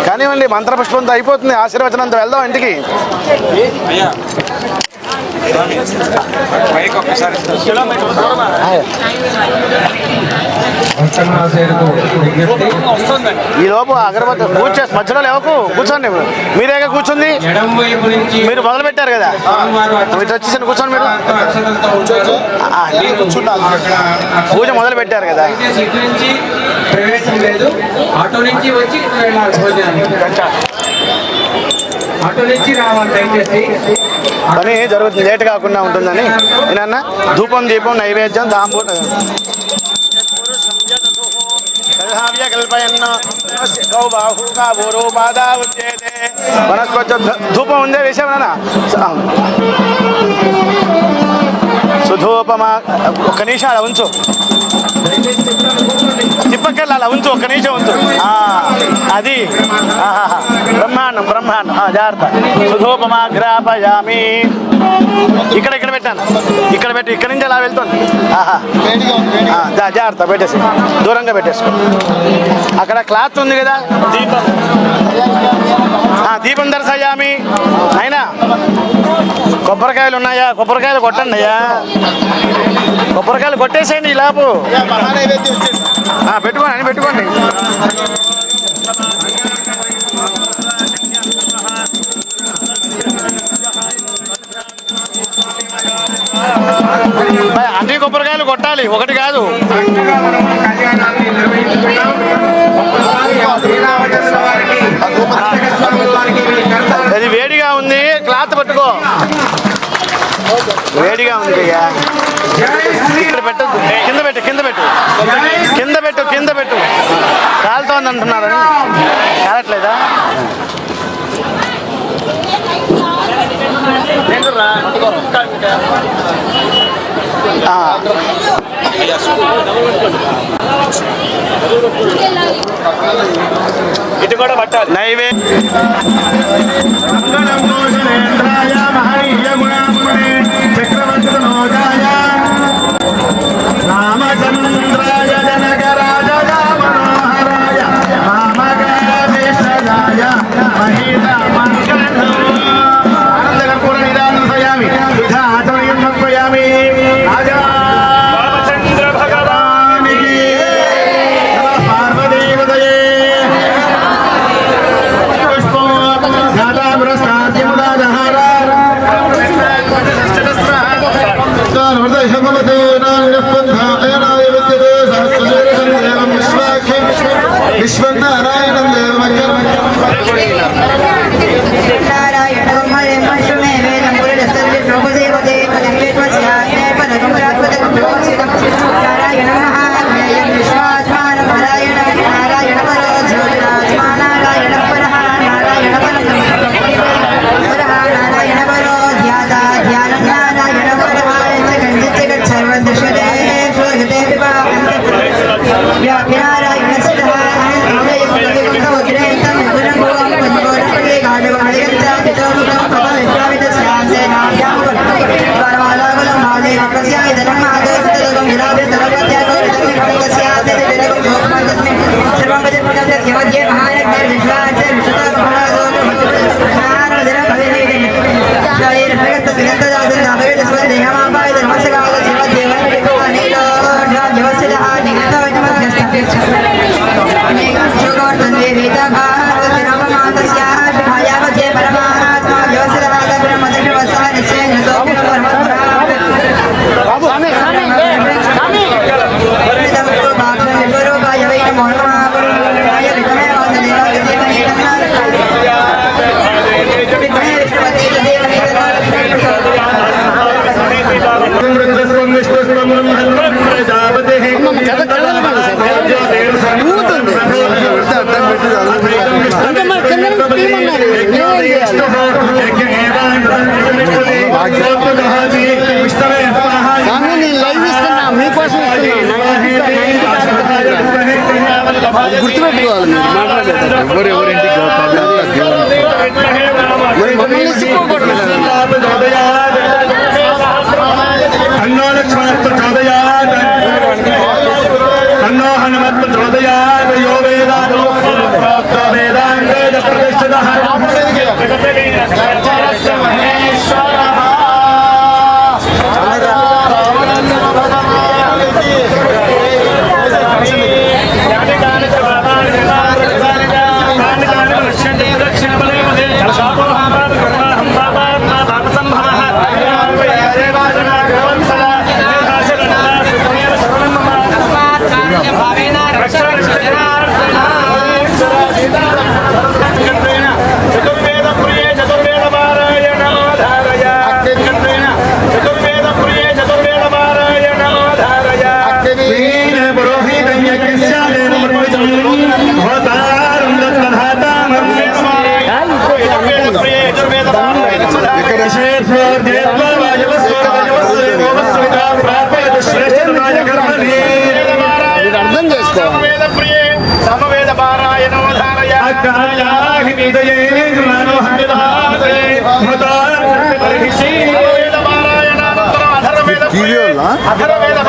కానివ్వండి మంత్రపుష్పంతో అయిపోతుంది ఆశీర్వచనంతో వెళ్దాం ఇంటికి ఈ లోపు అగరబత్తి కూర్చో మధ్యలో లేవకు కూర్చోండి మీరేగా కూర్చుంది మీరు మొదలు పెట్టారు కదా మీరు వచ్చేసి కూర్చోండి మీరు పూజ మొదలు పెట్టారు కదా ప్రవేశం లేదు ఆటో నుంచి వచ్చి ఆటో నుంచి రావాలి దయచేసి పని జరుగుతుంది లేట్ కాకుండా ఉంటుందని నేనన్నా ధూపం దీపం నైవేద్యం దాంబూట వనస్పతి ధూపం ఉందే వేసామన్నా సుధూపమా ఒక్క నిమిషం అలా ఉంచు తిప్పకెళ్ళి అలా ఉంచు ఒక్క నిమిషం ఉంచు అది బ్రహ్మాండం బ్రహ్మాండం జాగ్రత్త సుధూపమాగ్రాపయామి ఇక్కడ పెట్టాను ఇక్కడ పెట్టి ఇక్కడ నుంచి అలా వెళ్తుంది జాగ్రత్త పెట్టేసి దూరంగా పెట్టేసుకో అక్కడ క్లాత్ ఉంది కదా దీపం దీపం దర్శయామి అయినా కొబ్బరికాయలు ఉన్నాయా కొబ్బరికాయలు కొట్టండి అయ్యా కొబ్బరికాయలు కొట్టేసేయండి ఈ లాపు పెట్టుకోండి అని పెట్టుకోండి అన్ని కొబ్బరికాయలు కొట్టాలి ఒకటి కాదు అది వేడిగా ఉంది క్లాత్ పట్టుకో వేడిగా ఉంది అయ్యా ఇక్కడ పెట్టద్దు కింద పెట్టు కింద పెట్టు కింద పెట్టు కింద పెట్టు కాలుతోంది అంటున్నారని కాలట్లేదా ఇది కూడా పట్టాలి రామచంద్రాయ జనకరాజ మనోహరాయ రామగాయ ఆనందకర్పూర నిరాశయామి విధాతమయం సమర్పయామి రాజా రామచంద్ర భగవానికి పార్వదేవతయే పుష్పం విశ్వనారాయణం सर्वदृश्यते గుర్తుపెట్టుకోవాలి మీరు మాట్లాడలేదు ఎవరింటికి మమ్మల్ని ఇచ్చిపోకూడదు अन्नो लक्ष्मणप्रचोदयात् अन्नो हनुमत्प्रचोदयात् यो वेदानो प्राप्तो वेदाङ्गेन प्रतिष्ठितः అర్థం చేసుకోవాలి సమవేద పారాయణో అధర్వేద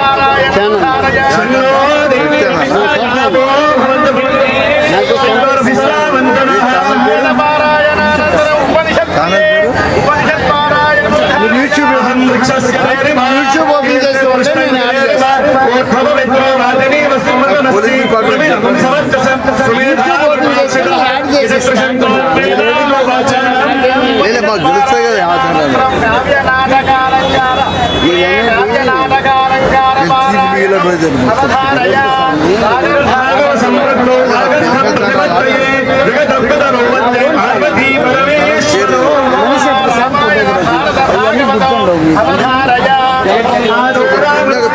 యూట్యూబ్ ఓపెన్ చేసి నేను యాడ్ చేసేస్తాను మాకు తెలుస్తాయి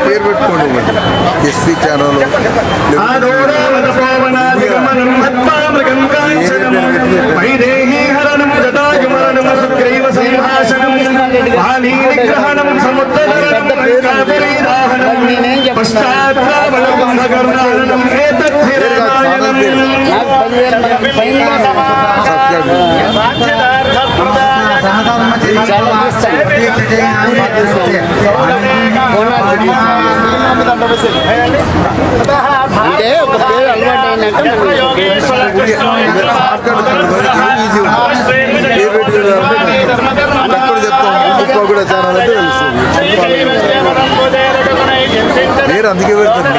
పేరు పెట్టుకోండి ఎస్పీ ఛానల్ అంటే ఒక పేరు అలవాటు అయినాక చెప్తాం కూడా ఛానల్ అంటే తెలుస్తుంది పేరు అందుకే పెడుతుంది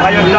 అయోధ్య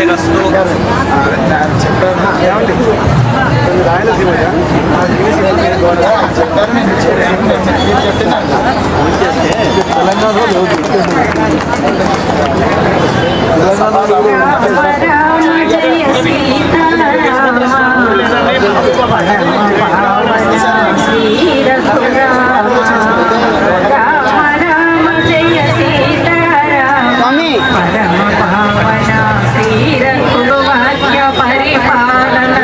శ్రేయస్కస్తు. పరిపాలన